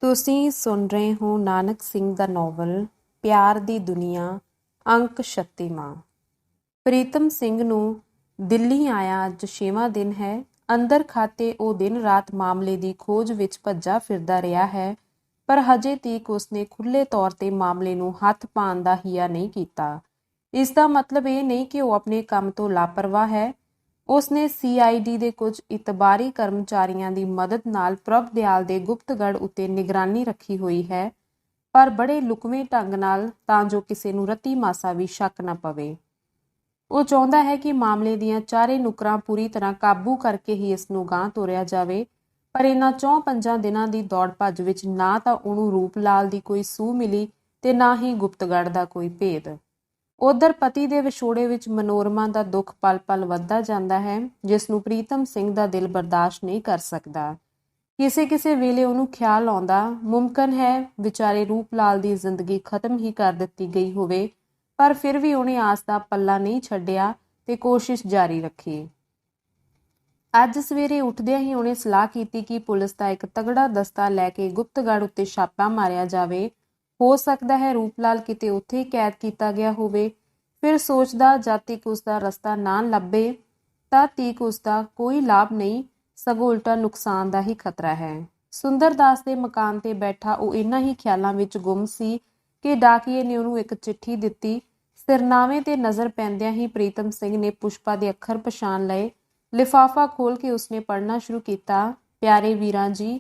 ਤੁਸੀਂ ਸੁਣ ਰਹੇ ਹੋ ਨਾਨਕ ਸਿੰਘ ਦਾ ਨੋਵਲ ਪਿਆਰ ਦੀ ਦੁਨੀਆ ਅੰਕ 36ਵਾਂ। ਪ੍ਰੀਤਮ ਸਿੰਘ ਨੂੰ ਦਿੱਲੀ ਆਇਆ ਅੱਜ 6ਵਾਂ ਦਿਨ ਹੈ। ਅੰਦਰ ਖਾਤੇ ਉਹ ਦਿਨ ਰਾਤ ਮਾਮਲੇ ਦੀ ਖੋਜ ਵਿੱਚ ਭੱਜਾ ਫਿਰਦਾ ਰਿਹਾ ਹੈ, ਪਰ ਹਜੇ ਤੀਕ ਉਸਨੇ ਖੁੱਲ੍ਹੇ ਤੌਰ ਤੇ ਮਾਮਲੇ ਨੂੰ ਹੱਥ ਪਾਉਣ ਦਾ ਹੀਆ ਨਹੀਂ ਕੀਤਾ। ਇਸ ਦਾ ਮਤਲਬ ਇਹ ਨਹੀਂ ਕਿ ਉਹ ਆਪਣੇ ਕੰਮ ਤੋਂ ਲਾਪਰਵਾਹ ਹੈ। ਉਸਨੇ CID ਦੇ ਕੁਝ ਇਤਬਾਰੀ ਕਰਮਚਾਰੀਆਂ ਦੀ ਮਦਦ ਨਾਲ ਪ੍ਰਭ ਦਿਆਲ ਦੇ ਗੁਪਤਗੜ੍ਹ ਉੱਤੇ ਨਿਗਰਾਨੀ ਰੱਖੀ ਹੋਈ ਹੈ, ਪਰ ਬੜੇ ਲੁਕਵੇਂ ਢੰਗ ਨਾਲ, ਤਾਂ ਜੋ ਕਿਸੇ ਨੂੰ ਰਤੀ ਮਾਸਾ ਵੀ ਸ਼ੱਕ ਨਾ ਪਵੇ। ਉਹ ਚਾਹੁੰਦਾ ਹੈ ਕਿ ਮਾਮਲੇ ਦੀਆਂ ਚਾਰੇ ਨੁਕਰਾਂ ਪੂਰੀ ਤਰ੍ਹਾਂ ਕਾਬੂ ਕਰਕੇ ਹੀ ਇਸ ਨੂੰ ਗਾਂਹ ਤੋਰਿਆ ਜਾਵੇ, ਪਰ ਇਹਨਾਂ 4-5 ਦਿਨਾਂ ਦੀ ਦੌੜ ਭੱਜ ਵਿੱਚ ਨਾ ਤਾਂ ਉਹਨੂੰ ਰੂਪ ਲਾਲ ਦੀ ਕੋਈ ਸੂਹ ਮਿਲੀ ਤੇ ਨਾ ਹੀ ਗੁਪਤਗੜ੍ਹ ਦਾ ਕੋਈ ਭੇਦ। ਉਧਰ ਪਤੀ ਦੇ ਵਿਛੋੜੇ ਵਿੱਚ ਮਨੋਰਮਾ ਦਾ ਦੁੱਖ ਪਲ-ਪਲ ਵੱਧਦਾ ਜਾਂਦਾ ਹੈ, ਜਿਸ ਨੂੰ ਪ੍ਰੀਤਮ ਸਿੰਘ ਦਾ ਦਿਲ ਬਰਦਾਸ਼ਤ ਨਹੀਂ ਕਰ ਸਕਦਾ। ਕਿਸੇ ਵੇਲੇ ਉਹਨੂੰ ਖਿਆਲ ਆਉਂਦਾ, ਮੁਮਕਨ ਹੈ ਵਿਚਾਰੇ ਰੂਪ ਲਾਲ ਦੀ ਜ਼ਿੰਦਗੀ ਖਤਮ ਹੀ ਕਰ ਦਿੱਤੀ ਗਈ ਹੋਵੇ, ਪਰ ਫਿਰ ਵੀ ਉਹਨੇ ਆਸ ਦਾ ਪੱਲਾ ਨਹੀਂ ਛੱਡਿਆ ਤੇ ਕੋਸ਼ਿਸ਼ ਜਾਰੀ ਰੱਖੀ। ਅੱਜ ਸਵੇਰੇ ਉੱਠਦਿਆਂ ਹੀ ਉਹਨੇ ਸਲਾਹ ਕੀਤੀ ਕਿ ਪੁਲਿਸ ਦਾ ਇੱਕ ਤਗੜਾ ਦਸਤਾ ਲੈ ਕੇ ਗੁਪਤਗੜ੍ਹ ਉੱਤੇ ਛਾਪਾ ਮਾਰਿਆ ਜਾਵੇ। ਹੋ ਸਕਦਾ ਹੈ ਰੂਪ ਲਾਲ ਕਿਤੇ ਉੱਥੇ ਹੀ ਕੈਦ ਕੀਤਾ ਗਿਆ ਹੋਵੇ। ਫਿਰ ਸੋਚਦਾ, ਜਦ ਤੱਕ ਉਸਦਾ ਰਸਤਾ ਨਾ ਲੱਭੇ ਤਦ ਤੱਕ ਉਸਦਾ ਕੋਈ ਲਾਭ ਨਹੀਂ, ਸਗੋਂ ਉਲਟਾ ਨੁਕਸਾਨ ਦਾ ਹੀ ਖਤਰਾ ਹੈ। ਸੁੰਦਰ ਦਾਸ ਦੇ ਮਕਾਨ ਤੇ ਬੈਠਾ ਉਹ ਇਨ੍ਹਾਂ ਹੀ ਖਿਆਲਾਂ ਵਿੱਚ ਗੁੰਮ ਸੀ ਕਿ ਡਾਕੀਏ ਨੇ ਉਹਨੂੰ ਇੱਕ ਚਿੱਠੀ ਦਿੱਤੀ। ਸਿਰਨਾਵੇਂ ਤੇ ਨਜ਼ਰ ਪੈਂਦਿਆਂ ਹੀ ਪ੍ਰੀਤਮ ਸਿੰਘ ਨੇ ਪੁਸ਼ਪਾ ਦੇ ਅੱਖਰ ਪਛਾਣ ਲਏ। ਲਿਫਾਫਾ ਖੋਲ ਕੇ ਉਸਨੇ ਪੜ੍ਹਨਾ ਸ਼ੁਰੂ ਕੀਤਾ। ਪਿਆਰੇ ਵੀਰਾਂ ਜੀ,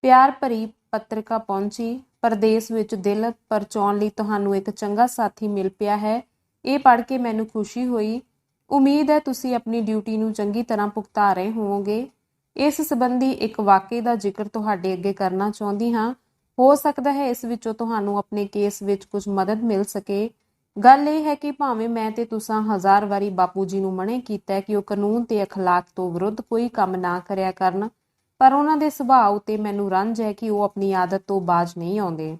ਪਿਆਰ ਭਰੀ ਪੱਤਰਿਕਾ ਪਹੁੰਚੀ। ਪਰਦੇਸ ਵਿੱਚ ਦਿਲ ਪਰਚਾਉਣ ਲਈ ਤੁਹਾਨੂੰ ਇੱਕ ਚੰਗਾ ਸਾਥੀ ਮਿਲ ਪਿਆ ਹੈ। ਇਹ ਪੜ੍ਹ ਕੇ ਮੈਨੂੰ ਖੁਸ਼ੀ ਹੋਈ। ਉਮੀਦ ਹੈ ਤੁਸੀਂ ਆਪਣੀ ਡਿਊਟੀ ਨੂੰ ਚੰਗੀ ਤਰ੍ਹਾਂ ਭੁਗਤਾ ਰਹੇ ਹੋਵੋਗੇ। ਇਸ ਸੰਬੰਧੀ ਇੱਕ ਵਾਕਿਏ ਦਾ ਜ਼ਿਕਰ ਤੁਹਾਡੇ ਅੱਗੇ ਕਰਨਾ ਚਾਹੁੰਦੀ ਹਾਂ। ਹੋ ਸਕਦਾ ਹੈ ਇਸ ਵਿੱਚੋਂ ਤੁਹਾਨੂੰ ਆਪਣੇ ਕੇਸ ਵਿੱਚ ਕੁਝ ਮਦਦ ਮਿਲ ਸਕੇ। ਗੱਲ ਇਹ ਹੈ ਕਿ ਭਾਵੇਂ ਮੈਂ ਤੇ ਤੁਸਾਂ 1000 ਵਾਰੀ ਬਾਪੂ ਜੀ ਨੂੰ ਮਨ੍ਹੇ ਕੀਤਾ ਕਿ ਉਹ ਕਾਨੂੰਨ ਤੇ ਅਖਲਾਕ ਤੋਂ ਵਿਰੁੱਧ ਕੋਈ ਕੰਮ ਨਾ ਕਰਿਆ ਕਰਨ, ਪਰ ਉਹਨਾਂ ਦੇ ਸੁਭਾਅ ਉੱਤੇ ਮੈਨੂੰ ਰੰਜ ਹੈ ਕਿ ਉਹ ਆਪਣੀ ਆਦਤ ਤੋਂ ਬਾਜ਼ ਨਹੀਂ ਆਉਂਦੇ।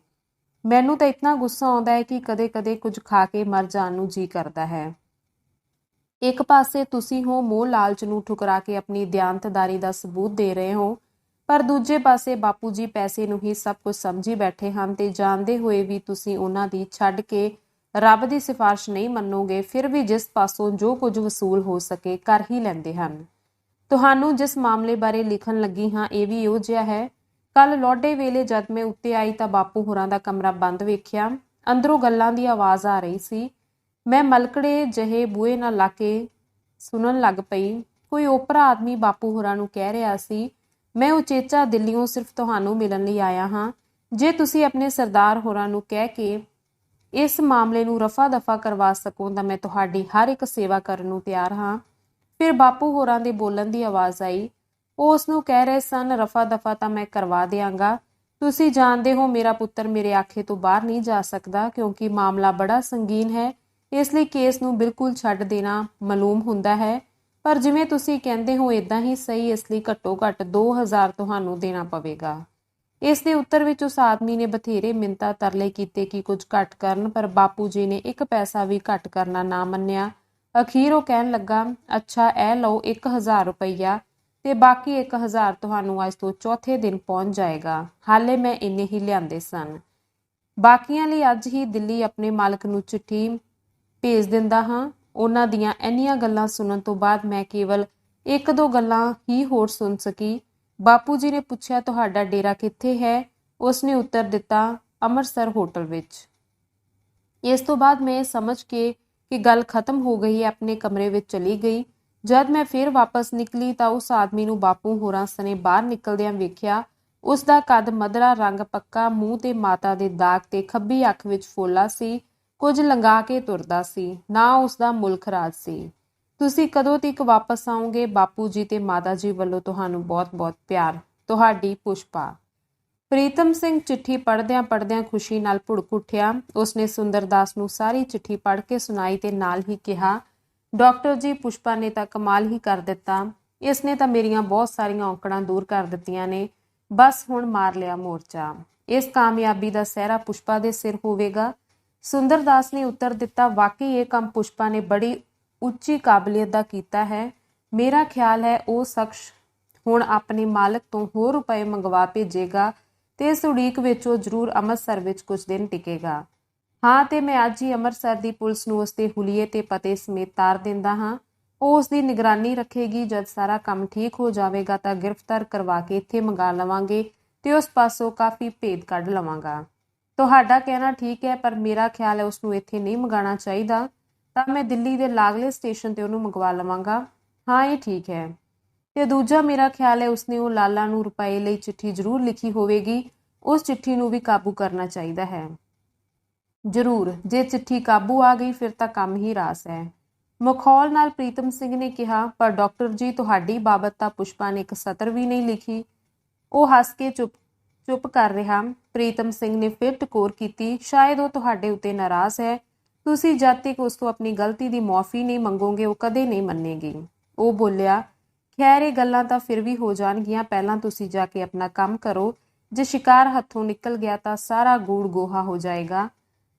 ਮੈਨੂੰ ਤਾਂ ਇਤਨਾ ਗੁੱਸਾ ਆਉਂਦਾ ਹੈ ਕਿ ਕਦੇ-ਕਦੇ ਕੁਝ ਖਾ ਕੇ ਮਰ ਜਾਣ ਨੂੰ ਜੀ ਕਰਦਾ ਹੈ। ਇੱਕ ਪਾਸੇ ਤੁਸੀਂ ਹੋ ਮੋਹ ਲਾਲਚ ਨੂੰ ਠੁਕਰਾ ਕੇ ਆਪਣੀ ਦਿਆਨਤਦਾਰੀ ਦਾ ਸਬੂਤ ਦੇ ਰਹੇ ਹੋ, ਪਰ ਦੂਜੇ ਪਾਸੇ ਬਾਪੂ ਜੀ ਪੈਸੇ ਨੂੰ ਹੀ ਸਭ ਕੁਝ ਸਮਝੀ ਬੈਠੇ ਹਨ ਤੇ ਜਾਣਦੇ ਹੋਏ ਵੀ ਤੁਸੀਂ ਉਹਨਾਂ ਦੀ ਛੱਡ ਕੇ ਰੱਬ ਦੀ ਸਿਫਾਰਿਸ਼ ਨਹੀਂ ਮੰਨੋਗੇ। ਫਿਰ ਵੀ ਜਿਸ ਪਾਸੋਂ ਜੋ ਕੁਝ ਵਸੂਲ ਹੋ ਸਕੇ ਕਰ ਹੀ ਲੈਂਦੇ ਹਨ। ਤੁਹਾਨੂੰ ਜਿਸ ਮਾਮਲੇ ਬਾਰੇ ਲਿਖਣ ਲੱਗੀ ਹਾਂ ਇਹ ਵੀ ਇਹੋ ਜਿਹਾ ਹੈ। ਕੱਲ ਲੋਡੇ ਵੇਲੇ ਜਦ ਮੈਂ ਉੱਤੇ ਆਈ ਤਾਂ ਬਾਪੂ ਹੋਰਾਂ ਦਾ ਕਮਰਾ ਬੰਦ ਵੇਖਿਆ। ਅੰਦਰੋਂ ਗੱਲਾਂ ਦੀ ਆਵਾਜ਼ ਆ ਰਹੀ ਸੀ। ਮੈਂ ਮਲਕੜੇ ਜਿਹੇ ਬੂਹੇ ਨਾਲ ਲਾ ਕੇ ਸੁਣਨ ਲੱਗ ਪਈ। ਕੋਈ ਓਪਰਾ ਆਦਮੀ ਬਾਪੂ ਹੋਰਾਂ ਨੂੰ ਕਹਿ ਰਿਹਾ ਸੀ, ਮੈਂ ਉਚੇਚਾ ਦਿੱਲੀੋਂ ਸਿਰਫ ਤੁਹਾਨੂੰ ਮਿਲਣ ਲਈ ਆਇਆ ਹਾਂ। ਜੇ ਤੁਸੀਂ ਆਪਣੇ ਸਰਦਾਰ ਹੋਰਾਂ ਨੂੰ ਕਹਿ ਕੇ ਇਸ ਮਾਮਲੇ ਨੂੰ ਰਫਾ ਦਫਾ ਕਰਵਾ ਸਕੋ ਤਾਂ ਮੈਂ ਤੁਹਾਡੀ ਹਰ ਇੱਕ ਸੇਵਾ ਕਰਨ ਨੂੰ ਤਿਆਰ ਹਾਂ। ਫਿਰ ਬਾਪੂ ਹੋਰਾਂ ਦੇ ਬੋਲਣ ਦੀ ਆਵਾਜ਼ ਆਈ। ਉਹ ਉਸ ਨੂੰ ਕਹਿ ਰਹੇ ਸਨ, ਰਫਾ ਦਫਾ ਤਾਂ ਮੈਂ ਕਰਵਾ ਦਿਆਂਗਾ। ਤੁਸੀਂ ਜਾਣਦੇ ਹੋ ਮੇਰਾ ਪੁੱਤਰ ਮੇਰੇ ਆਖੇ ਤੋਂ ਬਾਹਰ ਨਹੀਂ ਜਾ ਸਕਦਾ, ਕਿਉਂਕਿ ਮਾਮਲਾ ਬੜਾ ਸੰਗੀਨ ਹੈ। ਇਸ ਲਈ ਕੇਸ ਨੂੰ ਬਿਲਕੁਲ ਛੱਡ ਦੇਣਾ ਮਾਲੂਮ ਹੁੰਦਾ ਹੈ, ਪਰ ਜਿਵੇਂ ਤੁਸੀਂ ਕਹਿੰਦੇ ਹੋ ਇਦਾਂ ਹੀ ਸਹੀ। ਇਸ ਲਈ ਘੱਟੋ ਘੱਟ 2000 ਤੁਹਾਨੂੰ ਦੇਣਾ ਪਵੇਗਾ। ਇਸ ਦੇ ਉੱਤਰ ਵਿੱਚ ਉਸ ਆਦਮੀ ਨੇ ਬਥੇਰੇ ਮਿੰਨਤਾਂ ਤਰਲੇ ਕੀਤੇ ਕਿ ਕੁਝ ਘੱਟ ਕਰਨ, ਪਰ ਬਾਪੂ ਜੀ ਨੇ ਇੱਕ ਪੈਸਾ ਵੀ ਘੱਟ ਕਰਨਾ ਨਾ ਮੰਨਿਆ। ਅਖੀਰ ਉਹ ਕਹਿਣ ਲੱਗਾ, ਅੱਛਾ ਇਹ ਲਓ 1000 ਰੁਪਈਆ ਤੇ ਬਾਕੀ 1000 ਤੁਹਾਨੂੰ ਅੱਜ ਤੋਂ ਚੌਥੇ ਦਿਨ ਪਹੁੰਚ ਜਾਏਗਾ। ਹਾਲੇ ਮੈਂ ਇੰਨੇ ਹੀ ਲਿਆਂਦੇ ਸਨ। ਬਾਕੀਆਂ ਲਈ ਅੱਜ ਹੀ ਦਿੱਲੀ ਆਪਣੇ ਮਾਲਕ ਨੂੰ ਚਿੱਠੀ ਭੇਜ ਦਿੰਦਾ ਹਾਂ। ਉਹਨਾਂ ਦੀਆਂ ਇੰਨੀਆਂ ਗੱਲਾਂ ਸੁਣਨ ਤੋਂ ਬਾਅਦ ਮੈਂ ਕੇਵਲ 1-2 ਗੱਲਾਂ ਹੀ ਹੋਰ ਸੁਣ ਸਕੀ। ਬਾਪੂ ਜੀ ਨੇ ਪੁੱਛਿਆ, ਤੁਹਾਡਾ ਡੇਰਾ ਕਿੱਥੇ ਹੈ? ਉਸਨੇ ਉੱਤਰ ਦਿੱਤਾ, ਅੰਮ੍ਰਿਤਸਰ ਹੋਟਲ ਵਿੱਚ। ਇਸ ਤੋਂ ਬਾਅਦ ਮੈਂ ਸਮਝ ਕੇ ਕਿ ਗੱਲ ਖਤਮ ਹੋ ਗਈ ਹੈ ਆਪਣੇ ਕਮਰੇ ਵਿੱਚ ਚਲੀ ਗਈ। ਜਦ ਮੈਂ ਫਿਰ ਵਾਪਸ ਨਿਕਲੀ ਤਾਂ ਉਸ ਆਦਮੀ ਨੂੰ ਬਾਪੂ ਹੋਰਾਂ ਸਣੇ ਬਾਹਰ ਨਿਕਲਦਿਆਂ ਵੇਖਿਆ। ਉਸ ਦਾ ਕੱਦ ਮਧਰਾ, ਰੰਗ ਪੱਕਾ, ਮੂੰਹ ਤੇ ਮਾਤਾ ਦੇ ਦਾਗ ਤੇ ਖੱਬੀ ਅੱਖ ਵਿੱਚ ਫੋਲਾ ਸੀ। ਕੁਝ ਲੰਘਾ ਕੇ ਤੁਰਦਾ ਸੀ, ਨਾ ਉਸ ਦਾ ਮੁਲਕ ਰਾਜ ਸੀ। ਤੁਸੀਂ ਕਦੋਂ ਤੱਕ ਵਾਪਸ ਆਓਗੇ? ਬਾਪੂ ਜੀ ਤੇ ਮਾਤਾ ਜੀ ਵੱਲੋਂ ਤੁਹਾਨੂੰ ਬਹੁਤ-ਬਹੁਤ ਪਿਆਰ। ਤੁਹਾਡੀ ਪੁਸ਼ਪਾ। ਪ੍ਰੀਤਮ ਸਿੰਘ ਚਿੱਠੀ ਪੜ੍ਹਦਿਆਂ ਖੁਸ਼ੀ ਨਾਲ ਭੁੜਕ ਉੱਠਿਆ। ਉਸਨੇ ਸੁੰਦਰ ਦਾਸ ਨੂੰ ਸਾਰੀ ਚਿੱਠੀ ਪੜ੍ਹ ਕੇ ਸੁਣਾਈ ਤੇ ਨਾਲ ਹੀ ਕਿਹਾ, ਡਾਕਟਰ ਜੀ, ਪੁਸ਼ਪਾ ਨੇ ਤਾਂ ਕਮਾਲ ਹੀ ਕਰ ਦਿੱਤਾ। ਇਸਨੇ ਤਾਂ ਮੇਰੀਆਂ ਬਹੁਤ ਸਾਰੀਆਂ ਔਕੜਾਂ ਦੂਰ ਕਰ ਦਿੱਤੀਆਂ ਨੇ। ਬਸ ਹੁਣ ਮਾਰ ਲਿਆ ਮੋਰਚਾ। ਇਸ ਕਾਮਯਾਬੀ ਦਾ ਸਿਹਰਾ ਪੁਸ਼ਪਾ ਦੇ ਸਿਰ ਹੋਵੇਗਾ। ਸੁੰਦਰ ਦਾਸ ਨੇ ਉੱਤਰ ਦਿੱਤਾ, ਵਾਕਈ ਇਹ ਕੰਮ ਪੁਸ਼ਪਾ ਨੇ ਬੜੀ ਉੱਚੀ ਕਾਬਲੀਅਤ ਦਾ ਕੀਤਾ ਹੈ। ਮੇਰਾ ਖਿਆਲ ਹੈ ਉਹ ਸ਼ਖਸ ਹੁਣ ਆਪਣੇ ਮਾਲਕ ਤੋਂ ਹੋਰ ਰੁਪਏ ਮੰਗਵਾ ਭੇਜੇਗਾ ਤੇ ਇਸ ਉਡੀਕ ਵਿੱਚ ਉਹ ਜ਼ਰੂਰ ਅੰਮ੍ਰਿਤਸਰ ਵਿੱਚ ਕੁਝ ਦਿਨ ਟਿਕੇਗਾ। ਹਾਂ, ਤੇ ਮੈਂ ਅੱਜ ਹੀ ਅੰਮ੍ਰਿਤਸਰ ਦੀ ਪੁਲਿਸ ਨੂੰ ਉਸ ਦੇ ਹੁਲੀਏ ਤੇ ਪਤੇ ਸਮੇਤ ਤਾਰ ਦਿੰਦਾ ਹਾਂ। ਉਹ ਉਸ ਦੀ ਨਿਗਰਾਨੀ ਰੱਖੇਗੀ। ਜਦ ਸਾਰਾ ਕੰਮ ਠੀਕ ਹੋ ਜਾਵੇਗਾ ਤਾਂ ਗ੍ਰਿਫਤਾਰ ਕਰਵਾ ਕੇ ਇੱਥੇ ਮੰਗਾ ਲਵਾਂਗੇ ਤੇ ਉਸ ਪਾਸੋਂ ਕਾਫੀ ਭੇਦ ਕੱਢ ਲਵਾਂਗਾ। ਤੁਹਾਡਾ ਕਹਿਣਾ ਠੀਕ ਹੈ, ਪਰ ਮੇਰਾ ਖਿਆਲ ਹੈ ਉਸਨੂੰ ਇੱਥੇ ਨਹੀਂ ਮੰਗਾਉਣਾ ਚਾਹੀਦਾ। ਤਾਂ ਮੈਂ ਦਿੱਲੀ ਦੇ ਲਾਗਲੇ ਸਟੇਸ਼ਨ ਤੇ ਉਹਨੂੰ ਮੰਗਵਾ ਲਵਾਂਗਾ। ਹਾਂ, ਇਹ ਠੀਕ ਹੈ। ਤੇ ਦੂਜਾ ਮੇਰਾ ਖਿਆਲ ਹੈ ਉਸਨੇ ਉਹ ਲਾਲਾ ਨੂੰ ਰੁਪਏ ਲਈ ਚਿੱਠੀ ਜ਼ਰੂਰ ਲਿਖੀ ਹੋਵੇਗੀ। ਉਸ ਚਿੱਠੀ ਨੂੰ ਵੀ ਕਾਬੂ ਕਰਨਾ ਚਾਹੀਦਾ ਹੈ। ਜ਼ਰੂਰ, ਜੇ ਚਿੱਠੀ ਕਾਬੂ ਆ ਗਈ ਫਿਰ ਤਾਂ ਕੰਮ ਹੀ ਰਾਸ ਹੈ। ਮਖੌਲ ਨਾਲ ਪ੍ਰੀਤਮ ਸਿੰਘ ਨੇ ਕਿਹਾ, ਪਰ ਡਾਕਟਰ ਜੀ, ਤੁਹਾਡੀ ਬਾਬਤ ਤਾਂ ਪੁਸ਼ਪਾ ਨੇ ਇੱਕ ਸਤਰ ਵੀ ਨਹੀਂ ਲਿਖੀ। ਉਹ ਹੱਸ ਕੇ ਚੁੱਪ ਕਰ ਰਿਹਾ। ਪ੍ਰੀਤਮ ਸਿੰਘ ਨੇ ਫਿਰ ਟਕੋਰ ਕੀਤੀ, ਸ਼ਾਇਦ ਉਹ ਤੁਹਾਡੇ ਉੱਤੇ ਨਾਰਾਜ਼ ਹੈ। ਤੁਸੀਂ ਜਦ ਤੱਕ ਉਸ ਤੋਂ ਆਪਣੀ ਗਲਤੀ ਦੀ ਮੁਆਫੀ ਨਹੀਂ ਮੰਗੋਗੇ ਉਹ ਕਦੇ ਨਹੀਂ ਮੰਨੇਗੀ। ਉਹ ਬੋਲਿਆ, ਖੈਰ ਇਹ ਗੱਲਾਂ ਤਾਂ ਫਿਰ ਵੀ ਹੋ ਜਾਣਗੀਆਂ, ਪਹਿਲਾਂ ਤੁਸੀਂ ਜਾ ਕੇ ਆਪਣਾ ਕੰਮ ਕਰੋ। ਜੇ ਸ਼ਿਕਾਰ ਹੱਥੋਂ ਨਿਕਲ ਗਿਆ ਤਾਂ ਸਾਰਾ ਗੂੜ ਗੋਹਾ ਹੋ ਜਾਏਗਾ।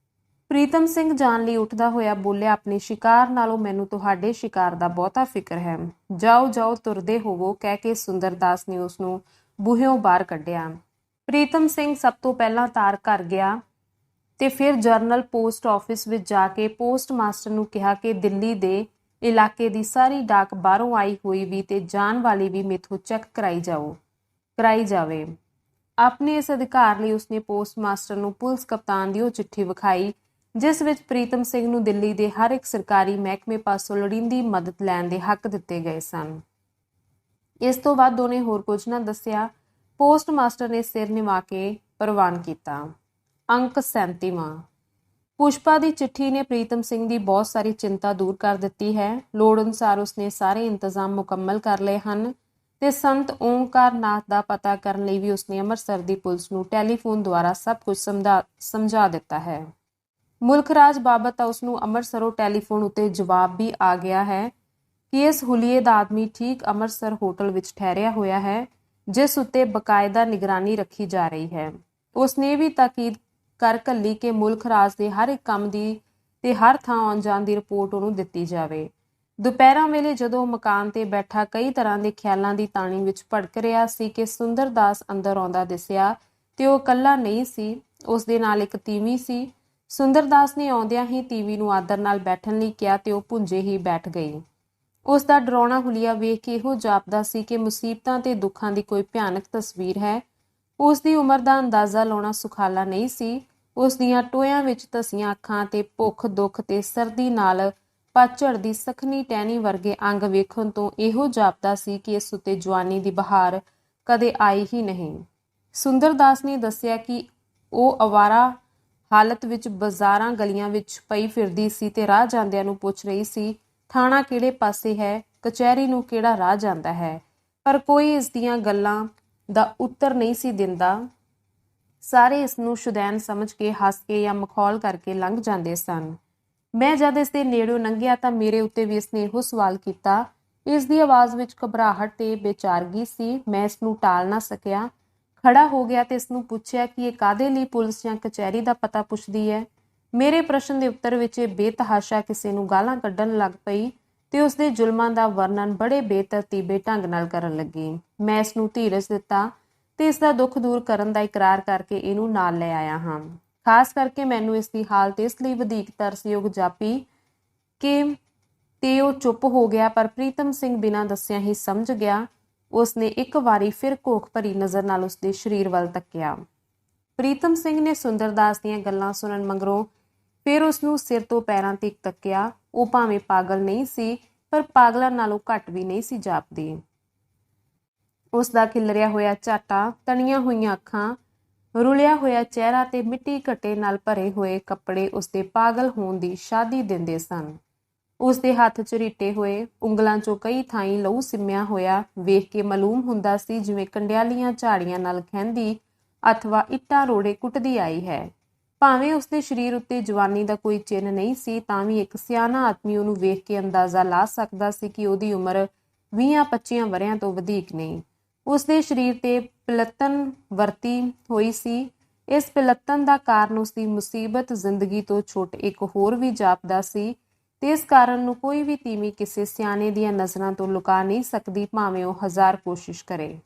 ਪ੍ਰੀਤਮ ਸਿੰਘ ਜਾਣ ਲਈ ਉੱਠਦਾ ਹੋਇਆ ਬੋਲਿਆ, ਆਪਣੇ ਸ਼ਿਕਾਰ ਨਾਲੋਂ ਮੈਨੂੰ ਤੁਹਾਡੇ ਸ਼ਿਕਾਰ ਦਾ ਬਹੁਤਾ ਫਿਕਰ ਹੈ। ਜਾਓ ਜਾਓ, ਤੁਰਦੇ ਹੋਵੋ, ਕਹਿ ਕੇ ਸੁੰਦਰਦਾਸ ਨੇ ਉਸ ਨੂੰ ਬੂਹਿਓਂ ਬਾਹਰ ਕੱਢਿਆ। ਪ੍ਰੀਤਮ ਸਿੰਘ ਸਭ ਤੋਂ ਪਹਿਲਾਂ ਤਾਰ ਘਰ ਗਿਆ ਤੇ ਫਿਰ ਜਰਨਲ ਪੋਸਟ ਆਫਿਸ ਵਿੱਚ ਜਾ ਕੇ ਪੋਸਟ ਮਾਸਟਰ ਨੂੰ ਕਿਹਾ ਕਿ ਦਿੱਲੀ ਦੇ ਇਲਾਕੇ ਦੀ ਸਾਰੀ ਡਾਕ ਬਾਹਰੋਂ ਆਈ ਹੋਈ ਵੀ ਤੇ ਜਾਣ ਵਾਲੀ ਵੀ ਮੇਥੋਂ ਚੈੱਕ ਕਰਾਈ ਜਾਵੇ। ਆਪਣੇ ਇਸ ਅਧਿਕਾਰ ਲਈ ਉਸਨੇ ਪੋਸਟ ਮਾਸਟਰ ਨੂੰ ਪੁਲਿਸ ਕਪਤਾਨ ਦੀ ਉਹ ਚਿੱਠੀ ਵਿਖਾਈ ਜਿਸ ਵਿੱਚ ਪ੍ਰੀਤਮ ਸਿੰਘ ਨੂੰ ਦਿੱਲੀ ਦੇ ਹਰ ਇੱਕ ਸਰਕਾਰੀ ਮਹਿਕਮੇ ਪਾਸੋਂ ਲੋੜੀਂਦੀ ਮਦਦ ਲੈਣ ਦੇ ਹੱਕ ਦਿੱਤੇ ਗਏ ਸਨ। ਇਸ ਤੋਂ ਬਾਅਦ ਉਹਨੇ ਹੋਰ ਕੁਝ ਨਾ ਦੱਸਿਆ। ਪੋਸਟ ਮਾਸਟਰ ਨੇ ਸਿਰ ਨਿਵਾ ਕੇ ਪ੍ਰਵਾਨ ਕੀਤਾ। ਅੰਕ 37ਵਾਂ। ਪੁਸ਼ਪਾ ਦੀ ਚਿੱਠੀ ਨੇ ਪ੍ਰੀਤਮ ਸਿੰਘ ਦੀ ਬਹੁਤ ਸਾਰੀ ਚਿੰਤਾ ਦੂਰ ਕਰ ਦਿੱਤੀ ਹੈ। ਲੋੜ ਅਨੁਸਾਰ ਉਸਨੇ ਸਾਰੇ ਇੰਤਜ਼ਾਮ ਮੁਕੰਮਲ ਕਰ ਲਏ ਹਨ ਤੇ ਸੰਤ ਓਮਕਾਰ ਨਾਥ ਦਾ ਪਤਾ ਕਰਨ ਲਈ ਵੀ ਉਸਨੇ ਅੰਮ੍ਰਿਤਸਰ ਦੀ ਪੁਲਿਸ ਨੂੰ ਟੈਲੀਫੋਨ ਦੁਆਰਾ ਸਭ ਕੁਝ ਸਮਝਾ ਦਿੱਤਾ ਹੈ। ਮੁਲਕ ਰਾਜ ਬਾਬਤ ਤਾਂ ਉਸਨੂੰ ਅੰਮ੍ਰਿਤਸਰੋਂ ਟੈਲੀਫੋਨ ਉੱਤੇ ਜਵਾਬ ਵੀ ਆ ਗਿਆ ਹੈ ਕਿ ਇਸ ਹੁਲੀਏ ਦਾ ਆਦਮੀ ਠੀਕ ਅੰਮ੍ਰਿਤਸਰ ਹੋਟਲ ਵਿੱਚ ਠਹਿਰਿਆ ਹੋਇਆ ਹੈ, ਜਿਸ ਉੱਤੇ ਬਕਾਇਦਾ ਨਿਗਰਾਨੀ ਰੱਖੀ ਜਾ ਰਹੀ ਹੈ। ਉਸਨੇ ਵੀ ਤਾਕੀਦ ਕਰ ਘੱਲੀ ਕਿ ਮੁਲਕ ਰਾਜ ਦੇ ਹਰ ਇੱਕ ਕੰਮ ਦੀ ਤੇ ਹਰ ਥਾਂ ਆਉਣ ਜਾਣ ਦੀ ਰਿਪੋਰਟ ਉਹਨੂੰ ਦਿੱਤੀ ਜਾਵੇ। ਦੁਪਹਿਰਾਂ ਵੇਲੇ ਜਦੋਂ ਉਹ ਮਕਾਨ ਤੇ ਬੈਠਾ ਕਈ ਤਰ੍ਹਾਂ ਦੇ ਖਿਆਲਾਂ ਦੀ ਤਾਣੀ ਵਿੱਚ ਭੜਕ ਰਿਹਾ ਸੀ ਕਿ ਸੁੰਦਰਦਾਸ ਅੰਦਰ ਆਉਂਦਾ ਦਿਸਿਆ ਤੇ ਉਹ ਇਕੱਲਾ ਨਹੀਂ ਸੀ, ਉਸ ਦੇ ਨਾਲ ਇੱਕ ਤੀਵੀਂ ਸੀ। ਸੁੰਦਰਦਾਸ ਨੇ ਆਉਂਦਿਆਂ ਹੀ ਤੀਵੀਂ ਨੂੰ ਆਦਰ ਨਾਲ ਬੈਠਣ ਲਈ ਕਿਹਾ ਤੇ ਉਹ ਭੁੰਜੇ ਹੀ ਬੈਠ ਗਈ। ਉਸ ਦਾ ਡਰਾਉਣਾ ਹੁਲੀਆ ਵੇਖ ਕੇ ਇਹੋ ਜਾਪਦਾ ਸੀ ਕਿ ਮੁਸੀਬਤਾਂ ਤੇ ਦੁੱਖਾਂ ਦੀ ਕੋਈ ਭਿਆਨਕ ਤਸਵੀਰ ਹੈ। ਉਸ ਦੀ ਉਮਰ ਦਾ ਅੰਦਾਜ਼ਾ ਲਾਉਣਾ ਸੁਖਾਲਾ ਨਹੀਂ ਸੀ। ਉਸ ਦੀਆਂ ਟੋਇਆਂ ਵਿੱਚ ਧਸੀਆਂ ਅੱਖਾਂ ਤੇ ਭੁੱਖ ਦੁੱਖ ਤੇ ਸਰਦੀ ਨਾਲ ਪਤਝੜ ਦੀ ਸਖਣੀ ਟਹਿਣੀ ਵਰਗੇ ਅੰਗ ਵੇਖਣ ਤੋਂ ਇਹੋ ਜਾਪਦਾ ਸੀ ਕਿ ਇਸ ਉੱਤੇ ਜਵਾਨੀ ਦੀ ਬਹਾਰ ਕਦੇ ਆਈ ਹੀ ਨਹੀਂ। ਸੁੰਦਰਦਾਸ ਨੇ ਦੱਸਿਆ ਕਿ ਉਹ ਅਵਾਰਾ ਹਾਲਤ ਵਿੱਚ ਬਾਜ਼ਾਰਾਂ ਗਲੀਆਂ ਵਿੱਚ ਪਈ ਫਿਰਦੀ ਸੀ ਤੇ ਰਾਹ ਜਾਂਦਿਆਂ ਨੂੰ ਪੁੱਛ ਰਹੀ ਸੀ, ਥਾਣਾ ਕਿਹੜੇ ਪਾਸੇ ਹੈ, ਕਚਹਿਰੀ ਨੂੰ ਕਿਹੜਾ ਰਾਹ ਜਾਂਦਾ ਹੈ, ਪਰ ਕੋਈ ਇਸ ਦੀਆਂ ਗੱਲਾਂ ਦਾ ਉੱਤਰ ਨਹੀਂ ਸੀ ਦਿੰਦਾ। ਸਾਰੇ ਇਸ ਨੂੰ ਸ਼ੁਦੈਨ ਸਮਝ ਕੇ ਹੱਸ ਕੇ ਜਾਂ ਮਖੌਲ ਕਰਕੇ ਲੰਘ ਜਾਂਦੇ ਸਨ। ਮੈਂ ਜਦ ਇਸ ਦੇ ਨੇੜਿਓਂ ਲੰਘਿਆ ਤਾਂ ਮੇਰੇ ਉੱਤੇ ਵੀ ਇਸ ਨੇ ਇਹੋ ਸਵਾਲ ਕੀਤਾ। ਇਸ ਦੀ ਆਵਾਜ਼ ਵਿੱਚ ਘਬਰਾਹਟ ਤੇ ਬੇਚਾਰਗੀ ਸੀ। ਮੈਂ ਇਸ ਨੂੰ ਟਾਲ ਨਾ ਸਕਿਆ। ਖੜਾ ਹੋ ਗਿਆ ਤੇ ਇਸ ਨੂੰ ਪੁੱਛਿਆ ਕਿ ਇਹ ਕਾਹਦੇ ਲਈ ਪੁਲਿਸ ਜਾਂ ਕਚਹਿਰੀ ਦਾ ਪਤਾ ਪੁੱਛਦੀ ਹੈ। ਮੇਰੇ ਪ੍ਰਸ਼ਨ ਦੇ ਉੱਤਰ ਵਿੱਚ ਇਹ ਬੇਤਹਾਸ਼ਾ ਕਿਸੇ ਨੂੰ ਗਾਲਾਂ ਕੱਢਣ ਲੱਗ ਪਈ ਤੇ ਉਸ ਦੇ ਜ਼ੁਲਮਾਂ ਦਾ ਵਰਣਨ ਬੜੇ ਬੇਤਰਤੀਬੇ ਢੰਗ ਨਾਲ ਕਰਨ ਲੱਗੀ। ਮੈਂ ਇਸ ਨੂੰ ਧੀਰਜ ਦਿੱਤਾ ਤੇ ਇਸ ਦਾ ਦੁੱਖ ਦੂਰ ਕਰਨ ਦਾ ਇਕਰਾਰ ਕਰਕੇ ਇਹਨੂੰ ਨਾਲ ਲੈ ਆਇਆ ਹਾਂ। ਖਾਸ ਕਰਕੇ ਮੈਨੂੰ ਇਸ ਦੀ ਹਾਲਤ ਇਸ ਲਈ ਵਧੇਰੇ ਤਰਸਯੋਗ ਜਾਪੀ ਕਿ ਤੇ ਉਹ ਚੁੱਪ ਹੋ ਗਿਆ, ਪਰ ਪ੍ਰੀਤਮ ਸਿੰਘ ਬਿਨਾਂ ਦੱਸਿਆਂ ਹੀ ਸਮਝ ਗਿਆ। ਉਸਨੇ ਇੱਕ ਵਾਰੀ ਫਿਰ ਘੋਖ ਭਰੀ ਨਜ਼ਰ ਨਾਲ ਉਸਦੇ ਸਰੀਰ ਵੱਲ ਤੱਕਿਆ। ਪ੍ਰੀਤਮ ਸਿੰਘ ਨੇ ਸੁੰਦਰਦਾਸ ਦੀਆਂ ਗੱਲਾਂ ਸੁਣਨ ਮਗਰੋਂ ਫਿਰ ਉਸਨੂੰ ਸਿਰ ਤੋਂ ਪੈਰਾਂ ਤੱਕ ਤੱਕਿਆ। ਉਹ ਭਾਵੇਂ ਪਾਗਲ ਨਹੀਂ ਸੀ, ਪਰ ਪਾਗਲਾਂ ਨਾਲੋਂ ਘੱਟ ਵੀ ਨਹੀਂ ਸੀ ਜਾਪਦੀ। ਉਸ ਦਾ ਖਿਲਰਿਆ ਹੋਇਆ ਝਾਟਾ, ਤਣੀਆਂ ਹੋਈਆਂ ਅੱਖਾਂ, ਰੁਲਿਆ ਹੋਇਆ ਚਿਹਰਾ ਤੇ ਮਿੱਟੀ ਘੱਟੇ ਨਾਲ ਭਰੇ ਹੋਏ ਕੱਪੜੇ ਉਸਦੇ ਪਾਗਲ ਹੋਣ ਦੀ ਸ਼ਾਦੀ ਦਿੰਦੇ ਸਨ। ਉਸਦੇ ਹੱਥ ਝਰੀਟੇ ਹੋਏ, ਉਂਗਲਾਂ 'ਚੋਂ ਕਈ ਥਾਈਂ ਲਹੂ ਸਿੰਮਿਆ ਹੋਇਆ ਵੇਖ ਕੇ ਮਾਲੂਮ ਹੁੰਦਾ ਸੀ ਜਿਵੇਂ ਕੰਡਿਆਲੀਆਂ ਝਾੜੀਆਂ ਨਾਲ ਖਹਿੰਦੀ ਅਥਵਾ ਇੱਟਾਂ ਰੋੜੇ ਕੁੱਟਦੀ ਆਈ ਹੈ। ਭਾਵੇਂ ਉਸਦੇ ਸਰੀਰ ਉੱਤੇ ਜਵਾਨੀ ਦਾ ਕੋਈ ਚਿੰਨ੍ਹ ਨਹੀਂ ਸੀ, ਤਾਂ ਵੀ ਇੱਕ ਸਿਆਣਾ ਆਦਮੀ ਉਹਨੂੰ ਵੇਖ ਕੇ ਅੰਦਾਜ਼ਾ ਲਾ ਸਕਦਾ ਸੀ ਕਿ ਉਹਦੀ ਉਮਰ 20-25 ਵਰ੍ਹਿਆਂ ਤੋਂ ਵਧੇਕ ਨਹੀਂ। ਉਸਦੇ ਸਰੀਰ ਤੇ ਪਿਲਤਨ ਵਰਤੀ ਹੋਈ ਸੀ। ਇਸ ਪਿਲਤਨ ਦਾ ਕਾਰਨ ਉਸਦੀ ਮੁਸੀਬਤ ਜ਼ਿੰਦਗੀ ਤੋਂ ਛੁੱਟ ਇੱਕ ਹੋਰ ਵੀ ਜਾਪਦਾ ਸੀ ਤੇ ਇਸ ਕਾਰਨ ਨੂੰ ਕੋਈ ਵੀ ਤੀਵੀਂ ਕਿਸੇ ਸਿਆਣੇ ਦੀਆਂ ਨਜ਼ਰਾਂ ਤੋਂ ਲੁਕਾ ਨਹੀਂ ਸਕਦੀ, ਭਾਵੇਂ ਉਹ 1000 ਕੋਸ਼ਿਸ਼ ਕਰੇ।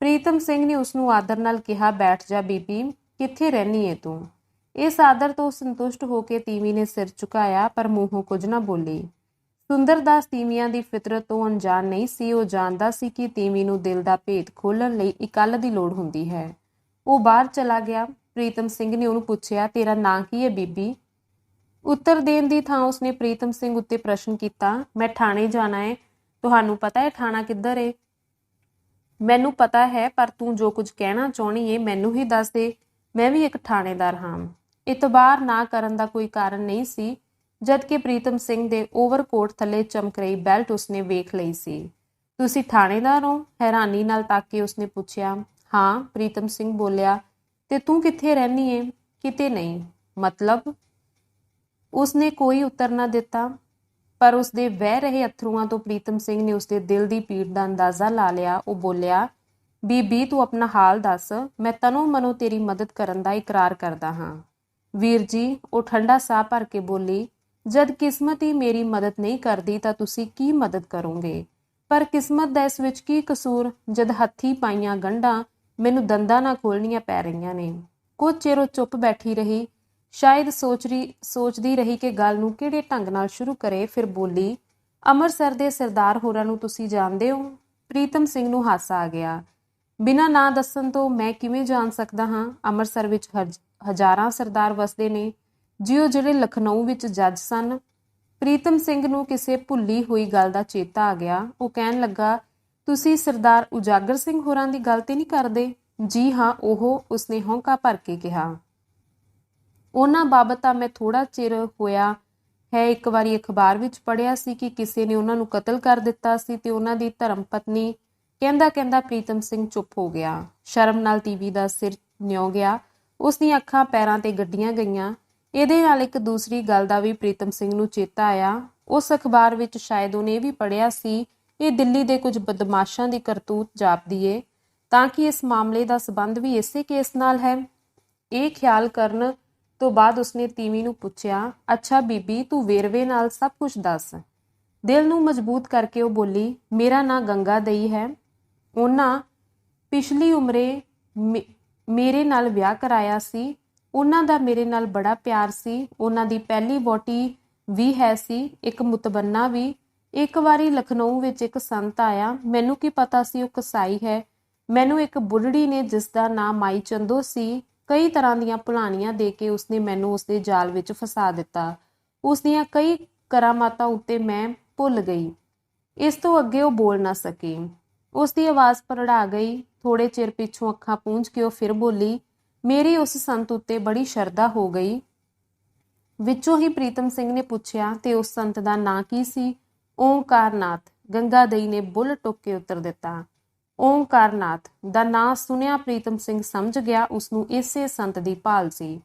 ਪ੍ਰੀਤਮ ਸਿੰਘ ਨੇ ਉਸਨੂੰ ਆਦਰ ਨਾਲ ਕਿਹਾ, ਬੈਠ ਜਾ ਬੀਬੀ, ਕਿੱਥੇ ਰਹਿਨੀ ਏ ਤੂੰ? ਇਸ ਆਦਰ ਤੋਂ ਸੰਤੁਸ਼ਟ ਹੋ ਕੇ ਤੀਵੀਂ ਨੇ ਸਿਰ ਝੁਕਾਇਆ, ਪਰ ਮੂੰਹੋਂ ਕੁਝ ਨਾ ਬੋਲੀ। ਸੁੰਦਰਦਾਸ ਤੀਵੀਆਂ ਦੀ ਫਿਤਰਤ ਤੋਂ ਅਣਜਾਣ ਨਹੀਂ ਸੀ। ਉਹ ਜਾਣਦਾ ਸੀ ਕਿ ਤੀਵੀਂ ਨੂੰ ਦਿਲ ਦਾ ਭੇਦ ਖੋਲ੍ਹਣ ਲਈ ਇਕੱਲ ਦੀ ਲੋੜ ਹੁੰਦੀ ਹੈ। ਉਹ ਬਾਹਰ ਚਲਾ ਗਿਆ। ਪ੍ਰੀਤਮ ਸਿੰਘ ਨੇ ਉਹਨੂੰ ਪੁੱਛਿਆ, ਤੇਰਾ ਨਾਂ ਕੀ ਹੈ ਬੀਬੀ? ਉੱਤਰ ਦੇਣ ਦੀ ਥਾਂ ਉਸਨੇ ਪ੍ਰੀਤਮ ਸਿੰਘ ਉੱਤੇ ਪ੍ਰਸ਼ਨ ਕੀਤਾ, ਮੈਂ ਠਾਣੇ ਜਾਣਾ ਹੈ। ਤੁਹਾਨੂੰ ਪਤਾ ਹੈ ਠਾਣਾ ਕਿੱਧਰ ਏ? ਮੈਨੂੰ ਪਤਾ ਹੈ, ਪਰ ਤੂੰ ਜੋ ਕੁਝ ਕਹਿਣਾ ਚਾਹੁੰਦੀ ਏ ਮੈਨੂੰ ਹੀ ਦੱਸ ਦੇ। ਮੈਂ ਵੀ ਇੱਕ ਥਾਣੇਦਾਰ ਹਾਂ। ਇਤਬਾਰ ਨਾ ਕਰਨ ਦਾ ਕੋਈ ਕਾਰਨ ਨਹੀਂ ਸੀ, ਜਦ ਕਿ ਪ੍ਰੀਤਮ ਸਿੰਘ ਦੇ ਓਵਰਕੋਟ ਥੱਲੇ ਚਮਕ ਰਹੀ ਬੈਲਟ ਉਸਨੇ ਵੇਖ ਲਈ ਸੀ। ਤੁਸੀਂ ਥਾਣੇਦਾਰ ਹੋ? ਹੈਰਾਨੀ ਨਾਲ ਤੱਕ ਕੇ ਉਸਨੇ ਪੁੱਛਿਆ। ਹਾਂ, ਪ੍ਰੀਤਮ ਸਿੰਘ ਬੋਲਿਆ। ਤੇ ਤੂੰ ਕਿੱਥੇ ਰਹਿਨੀ ਏ? ਕਿਤੇ ਨਹੀਂ। ਮਤਲਬ? ਉਸਨੇ ਕੋਈ ਉੱਤਰ ਨਾ ਦਿੱਤਾ, ਪਰ ਉਸਦੇ ਵਹਿ ਰਹੇ ਅਥਰੂਆਂ ਤੋਂ ਪ੍ਰੀਤਮ ਸਿੰਘ ਨੇ ਉਸਦੇ ਦਿਲ ਦੀ ਪੀੜ ਦਾ ਅੰਦਾਜ਼ਾ ਲਾ ਲਿਆ। ਉਹ ਬੋਲਿਆ, ਬੀਬੀ ਤੂੰ ਆਪਣਾ ਹਾਲ ਦੱਸ, ਮੈਂ ਤਨੋਂ ਮਨੋਂ ਤੇਰੀ ਮਦਦ ਕਰਨ ਦਾ ਇਕਰਾਰ ਕਰਦਾ ਹਾਂ। ਵੀਰ ਜੀ, ਉਹ ਠੰਡਾ ਸਾਹ ਭਰ ਕੇ ਬੋਲੀ, ਜਦ ਕਿਸਮਤ ਹੀ ਮੇਰੀ ਮਦਦ ਨਹੀਂ ਕਰਦੀ ਤਾਂ ਤੁਸੀਂ ਕੀ ਮਦਦ ਕਰੋਗੇ? ਪਰ ਕਿਸਮਤ ਦਾ ਇਸ ਵਿੱਚ ਕੀ ਕਸੂਰ, ਜਦ ਹੱਥੀਂ ਪਾਈਆਂ ਗੰਢਾਂ ਮੈਨੂੰ ਦੰਦਾਂ ਨਾਲ ਖੋਲਣੀਆਂ ਪੈ ਰਹੀਆਂ ਨੇ। ਕੁਝ ਚਿਰ ਉਹ ਚੁੱਪ ਬੈਠੀ ਰਹੀ, ਸ਼ਾਇਦ ਸੋਚਦੀ ਰਹੀ ਕਿ ਗੱਲ ਨੂੰ ਕਿਹੜੇ ਢੰਗ ਨਾਲ ਸ਼ੁਰੂ ਕਰੇ। ਫਿਰ ਬੋਲੀ, ਅੰਮ੍ਰਿਤਸਰ ਦੇ ਸਰਦਾਰ ਹੋਰਾਂ ਨੂੰ ਤੁਸੀਂ ਜਾਣਦੇ ਹੋ? ਪ੍ਰੀਤਮ ਸਿੰਘ ਨੂੰ ਹਾਸਾ ਆ ਗਿਆ। ਬਿਨਾਂ ਨਾਂ ਦੱਸਣ ਤੋਂ ਮੈਂ ਕਿਵੇਂ ਜਾਣ ਸਕਦਾ ਹਾਂ? ਅੰਮ੍ਰਿਤਸਰ ਵਿੱਚ ਹਜ਼ਾਰਾਂ ਸਰਦਾਰ ਵਸਦੇ ਨੇ, ਜਿਹੜੇ ਲਖਨਊ ਵਿੱਚ ਜੱਜ ਸਨ। ਪ੍ਰੀਤਮ ਸਿੰਘ ਨੂੰ ਕਿਸੇ ਭੁੱਲੀ ਹੋਈ ਗੱਲ ਦਾ ਚੇਤਾ ਆ ਗਿਆ। ਉਹ ਕਹਿਣ ਲੱਗਾ, ਤੁਸੀਂ ਸਰਦਾਰ ਉਜਾਗਰ ਸਿੰਘ ਹੋਰਾਂ ਦੀ ਗੱਲ ਤੇ ਨਹੀਂ ਕਰਦੇ? ਜੀ ਹਾਂ, ਉਹ, ਉਸਨੇ ਹੌਂਕਾ ਭਰ ਕੇ ਕਿਹਾ। ਉਹਨਾਂ ਬਾਬਤ ਤਾਂ ਮੈਂ ਥੋੜਾ ਚਿਰ ਹੋਇਆ ਹੈ ਇੱਕ ਵਾਰੀ ਅਖਬਾਰ ਵਿੱਚ ਪੜ੍ਹਿਆ ਸੀ ਕਿ ਕਿਸੇ ਨੇ ਉਹਨਾਂ ਨੂੰ ਕਤਲ ਕਰ ਦਿੱਤਾ ਸੀ ਤੇ ਉਹਨਾਂ ਦੀ ਧਰਮ ਪਤਨੀ। ਕਹਿੰਦਾ ਪ੍ਰੀਤਮ ਸਿੰਘ ਚੁੱਪ ਹੋ ਗਿਆ। ਸ਼ਰਮ ਨਾਲ ਟੀਵੀ ਦਾ ਸਿਰ ਨਿਉ ਗਿਆ। ਉਸਦੀਆਂ ਅੱਖਾਂ ਪੈਰਾਂ ਤੇ ਗੱਡੀਆਂ ਗਈਆਂ। ਇਹਦੇ ਨਾਲ ਇੱਕ ਦੂਸਰੀ ਗੱਲ ਦਾ ਵੀ ਪ੍ਰੀਤਮ ਸਿੰਘ ਨੂੰ ਚੇਤਾ ਆਇਆ। ਉਸ ਅਖਬਾਰ ਵਿੱਚ ਸ਼ਾਇਦ ਉਹਨੇ ਇਹ ਵੀ ਪੜ੍ਹਿਆ ਸੀ, ਇਹ ਦਿੱਲੀ ਦੇ ਕੁਝ ਬਦਮਾਸ਼ਾਂ ਦੀ ਕਰਤੂਤ ਜਾਪਦੀ ਏ, ਤਾਂ ਕਿ ਇਸ ਮਾਮਲੇ ਦਾ ਸਬੰਧ ਵੀ ਇਸੇ ਕੇਸ ਨਾਲ ਹੈ। ਇਹ ਖਿਆਲ ਕਰਨ ਤੋਂ ਬਾਅਦ ਉਸਨੇ ਤੀਵੀਂ ਨੂੰ ਪੁੱਛਿਆ, ਅੱਛਾ ਬੀਬੀ, ਤੂੰ ਵੇਰਵੇ ਨਾਲ ਸਭ ਕੁਝ ਦੱਸ। ਦਿਲ ਨੂੰ ਮਜ਼ਬੂਤ ਕਰਕੇ ਉਹ ਬੋਲੀ, ਮੇਰਾ ਨਾਂ ਗੰਗਾ ਦਈ ਹੈ। ਉਹਨਾਂ ਪਿਛਲੀ ਉਮਰੇ ਮੇਰੇ ਨਾਲ ਵਿਆਹ ਕਰਾਇਆ ਸੀ। ਉਹਨਾਂ ਦਾ ਮੇਰੇ ਨਾਲ ਬੜਾ ਪਿਆਰ ਸੀ। ਉਹਨਾਂ ਦੀ ਪਹਿਲੀ ਵਹੁਟੀ ਵੀ ਹੈ ਸੀ, ਇੱਕ ਮੁਤਬੰਨਾ ਵੀ। ਇੱਕ ਵਾਰੀ ਲਖਨਊ ਵਿੱਚ ਇੱਕ ਸੰਤ ਆਇਆ। ਮੈਨੂੰ ਕੀ ਪਤਾ ਸੀ ਉਹ ਕਸਾਈ ਹੈ। ਮੈਨੂੰ ਇੱਕ ਬੁੱਢੜੀ ਨੇ, ਜਿਸ ਦਾ ਨਾਂ ਮਾਈ ਚੰਦੋ ਸੀ, ਕਈ ਤਰ੍ਹਾਂ ਦੀਆਂ ਭੁਲਾਣੀਆਂ ਦੇ ਕੇ ਉਸਨੇ ਮੈਨੂੰ ਉਸਦੇ ਜਾਲ ਵਿੱਚ ਫਸਾ ਦਿੱਤਾ। ਉਸਦੀਆਂ ਕਈ ਕਰਾਮਾਤਾਂ ਉੱਤੇ ਮੈਂ ਭੁੱਲ ਗਈ। ਇਸ ਤੋਂ ਅੱਗੇ ਉਹ ਬੋਲ ਨਾ ਸਕੀ। ਉਸਦੀ ਆਵਾਜ਼ ਭਰੜਾ ਗਈ। ਥੋੜੇ ਚਿਰ ਪਿੱਛੋਂ ਅੱਖਾਂ ਪੂੰਝ ਕੇ ਉਹ ਫਿਰ ਬੋਲੀ, ਮੇਰੀ ਉਸ ਸੰਤ ਉੱਤੇ ਬੜੀ ਸ਼ਰਧਾ ਹੋ ਗਈ। ਵਿੱਚੋਂ ਹੀ ਪ੍ਰੀਤਮ ਸਿੰਘ ਨੇ ਪੁੱਛਿਆ, ਤੇ ਉਸ ਸੰਤ ਦਾ ਨਾਂ ਕੀ ਸੀ? ਓਂਕਾਰਨਾਥ। ਗੰਗਾ ਦਈ ਨੇ ਬੁੱਲ ਟੁੱਕ ਕੇ ਉੱਤਰ ਦਿੱਤਾ। ਓਂਕਾਰਨਾਥ ਦਾ ਨਾਂ ਸੁਣਿਆ ਪ੍ਰੀਤਮ ਸਿੰਘ ਸਮਝ ਗਿਆ ਉਸਨੂੰ ਇਸੇ ਸੰਤ ਦੀ ਭਾਲ ਸੀ।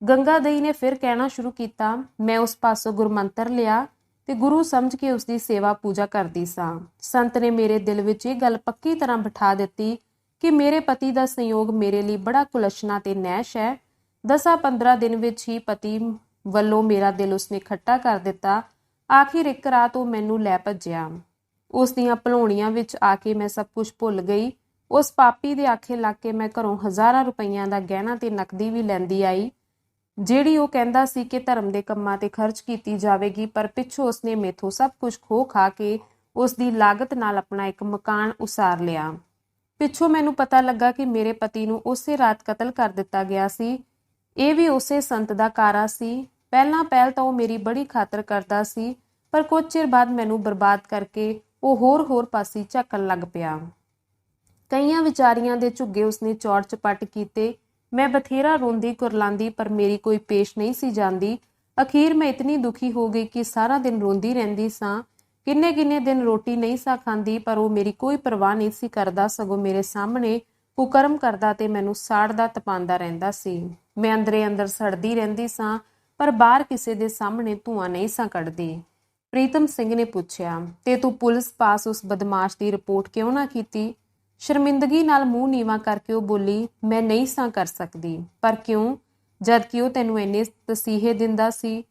ਗੰਗਾ ਦਈ ਨੇ ਫਿਰ ਕਹਿਣਾ ਸ਼ੁਰੂ ਕੀਤਾ, ਮੈਂ ਉਸ ਪਾਸੋਂ ਗੁਰਮੰਤਰ ਲਿਆ ਤੇ ਗੁਰੂ ਸਮਝ ਕੇ ਉਸਦੀ ਸੇਵਾ ਪੂਜਾ ਕਰਦੀ ਸਾਂ। ਸੰਤ ਨੇ ਮੇਰੇ ਦਿਲ ਵਿੱਚ ਇਹ ਗੱਲ ਪੱਕੀ ਤਰ੍ਹਾਂ ਬਿਠਾ ਦਿੱਤੀ ਕਿ ਮੇਰੇ ਪਤੀ ਦਾ ਸੰਯੋਗ ਮੇਰੇ ਲਈ ਬੜਾ ਕੁਲਸ਼ਣਾ ਤੇ ਨੈਸ਼ ਹੈ। 10-15 ਦਿਨ ਵਿੱਚ ਹੀ ਪਤੀ ਵੱਲੋਂ ਮੇਰਾ ਦਿਲ ਉਸਨੇ ਖੱਟਾ ਕਰ ਦਿੱਤਾ। ਆਖਿਰ ਇੱਕ ਰਾਤ ਉਹ ਮੈਨੂੰ ਲੈ ਭੱਜਿਆ। ਉਸ ਦੀਆਂ ਭਲੋਣੀਆਂ ਵਿੱਚ ਆ ਕੇ ਮੈਂ ਸਭ ਕੁਝ ਭੁੱਲ ਗਈ। ਉਸ ਪਾਪੀ ਦੇ ਆਖੇ ਲੱਗ ਕੇ ਮੈਂ ਘਰੋਂ ਹਜ਼ਾਰਾਂ ਰੁਪਈਆਂ ਦਾ ਗਹਿਣਾ ਤੇ ਨਕਦੀ ਵੀ ਲੈਂਦੀ ਆਈ, ਜਿਹੜੀ ਉਹ ਕਹਿੰਦਾ ਸੀ ਕਿ ਧਰਮ ਦੇ ਕੰਮਾਂ ਤੇ ਖਰਚ ਕੀਤੀ ਜਾਵੇਗੀ। ਪਰ ਪਿੱਛੋਂ ਉਸਨੇ ਮੇਥੋਂ ਸਭ ਕੁਝ ਖੋਹ ਖਾ ਕੇ ਉਸ ਦੀ ਲਾਗਤ ਨਾਲ ਆਪਣਾ ਇੱਕ ਮਕਾਨ ਉਸਾਰ ਲਿਆ। ਪਿੱਛੋਂ ਮੈਨੂੰ ਪਤਾ ਲੱਗਾ ਕਿ ਮੇਰੇ ਪਤੀ ਨੂੰ ਉਸੇ ਰਾਤ ਕਤਲ ਕਰ ਦਿੱਤਾ ਗਿਆ ਸੀ। ਇਹ ਵੀ ਉਸੇ ਸੰਤ ਦਾ ਕਾਰਾ ਸੀ। ਪਹਿਲ ਤਾਂ ਉਹ ਮੇਰੀ ਬੜੀ ਖਾਤਰ ਕਰਦਾ ਸੀ, ਪਰ ਕੁਝ ਚਿਰ ਬਾਅਦ ਮੈਨੂੰ ਬਰਬਾਦ ਕਰਕੇ ਉਹ ਹੋਰ ਪਾਸੇ ਝੱਕਣ ਲੱਗ ਪਿਆ। ਕਈਆਂ ਵਿਚਾਰੀਆਂ ਦੇ ਝੁੱਗੇ ਉਸਨੇ ਚੌੜ ਚਪੱਟ ਕੀਤੇ। ਮੈਂ ਬਥੇਰਾ ਰੋਂਦੀ ਕੁਰਲਾਂਦੀ, ਪਰ ਮੇਰੀ ਕੋਈ ਪੇਸ਼ ਨਹੀਂ ਸੀ ਜਾਂਦੀ। ਅਖੀਰ ਮੈਂ ਇਤਨੀ ਦੁਖੀ ਹੋ ਗਈ ਕਿ ਸਾਰਾ ਦਿਨ ਰੋਂਦੀ ਰਹਿੰਦੀ ਸਾਂ। ਕਿੰਨੇ ਦਿਨ ਰੋਟੀ ਨਹੀਂ ਸਾਂ ਖਾਂਦੀ, ਪਰ ਉਹ ਮੇਰੀ ਕੋਈ ਪਰਵਾਹ ਨਹੀਂ ਸੀ ਕਰਦਾ, ਸਗੋਂ ਮੇਰੇ ਸਾਹਮਣੇ ਕੁਕਰਮ ਕਰਦਾ ਤੇ ਮੈਨੂੰ ਸਾੜਦਾ ਤਪਾਉਂਦਾ ਰਹਿੰਦਾ ਸੀ। ਮੈਂ ਅੰਦਰੇ ਅੰਦਰ ਸੜਦੀ ਰਹਿੰਦੀ ਸਾਂ, ਪਰ ਬਾਹਰ ਕਿਸੇ ਦੇ ਸਾਹਮਣੇ ਧੂੰਆਂ ਨਹੀਂ ਸਾਂ ਕੱਢਦੀ। ਪ੍ਰੀਤਮ ਸਿੰਘ ਨੇ ਪੁੱਛਿਆ, ਤੇ ਤੂੰ ਪੁਲਿਸ ਪਾਸ ਉਸ ਬਦਮਾਸ਼ ਦੀ ਰਿਪੋਰਟ ਕਿਉਂ ਨਾ ਕੀਤੀ? ਸ਼ਰਮਿੰਦਗੀ ਨਾਲ ਮੂੰਹ ਨੀਵਾਂ ਕਰਕੇ ਉਹ ਬੋਲੀ, ਮੈਂ ਨਹੀਂ ਸਾਂ ਕਰ ਸਕਦੀ। ਪਰ ਕਿਉਂ, ਜਦ ਕਿ ਉਹ ਤੈਨੂੰ ਇੰਨੇ ਤਸੀਹੇ ਦਿੰਦਾ ਸੀ?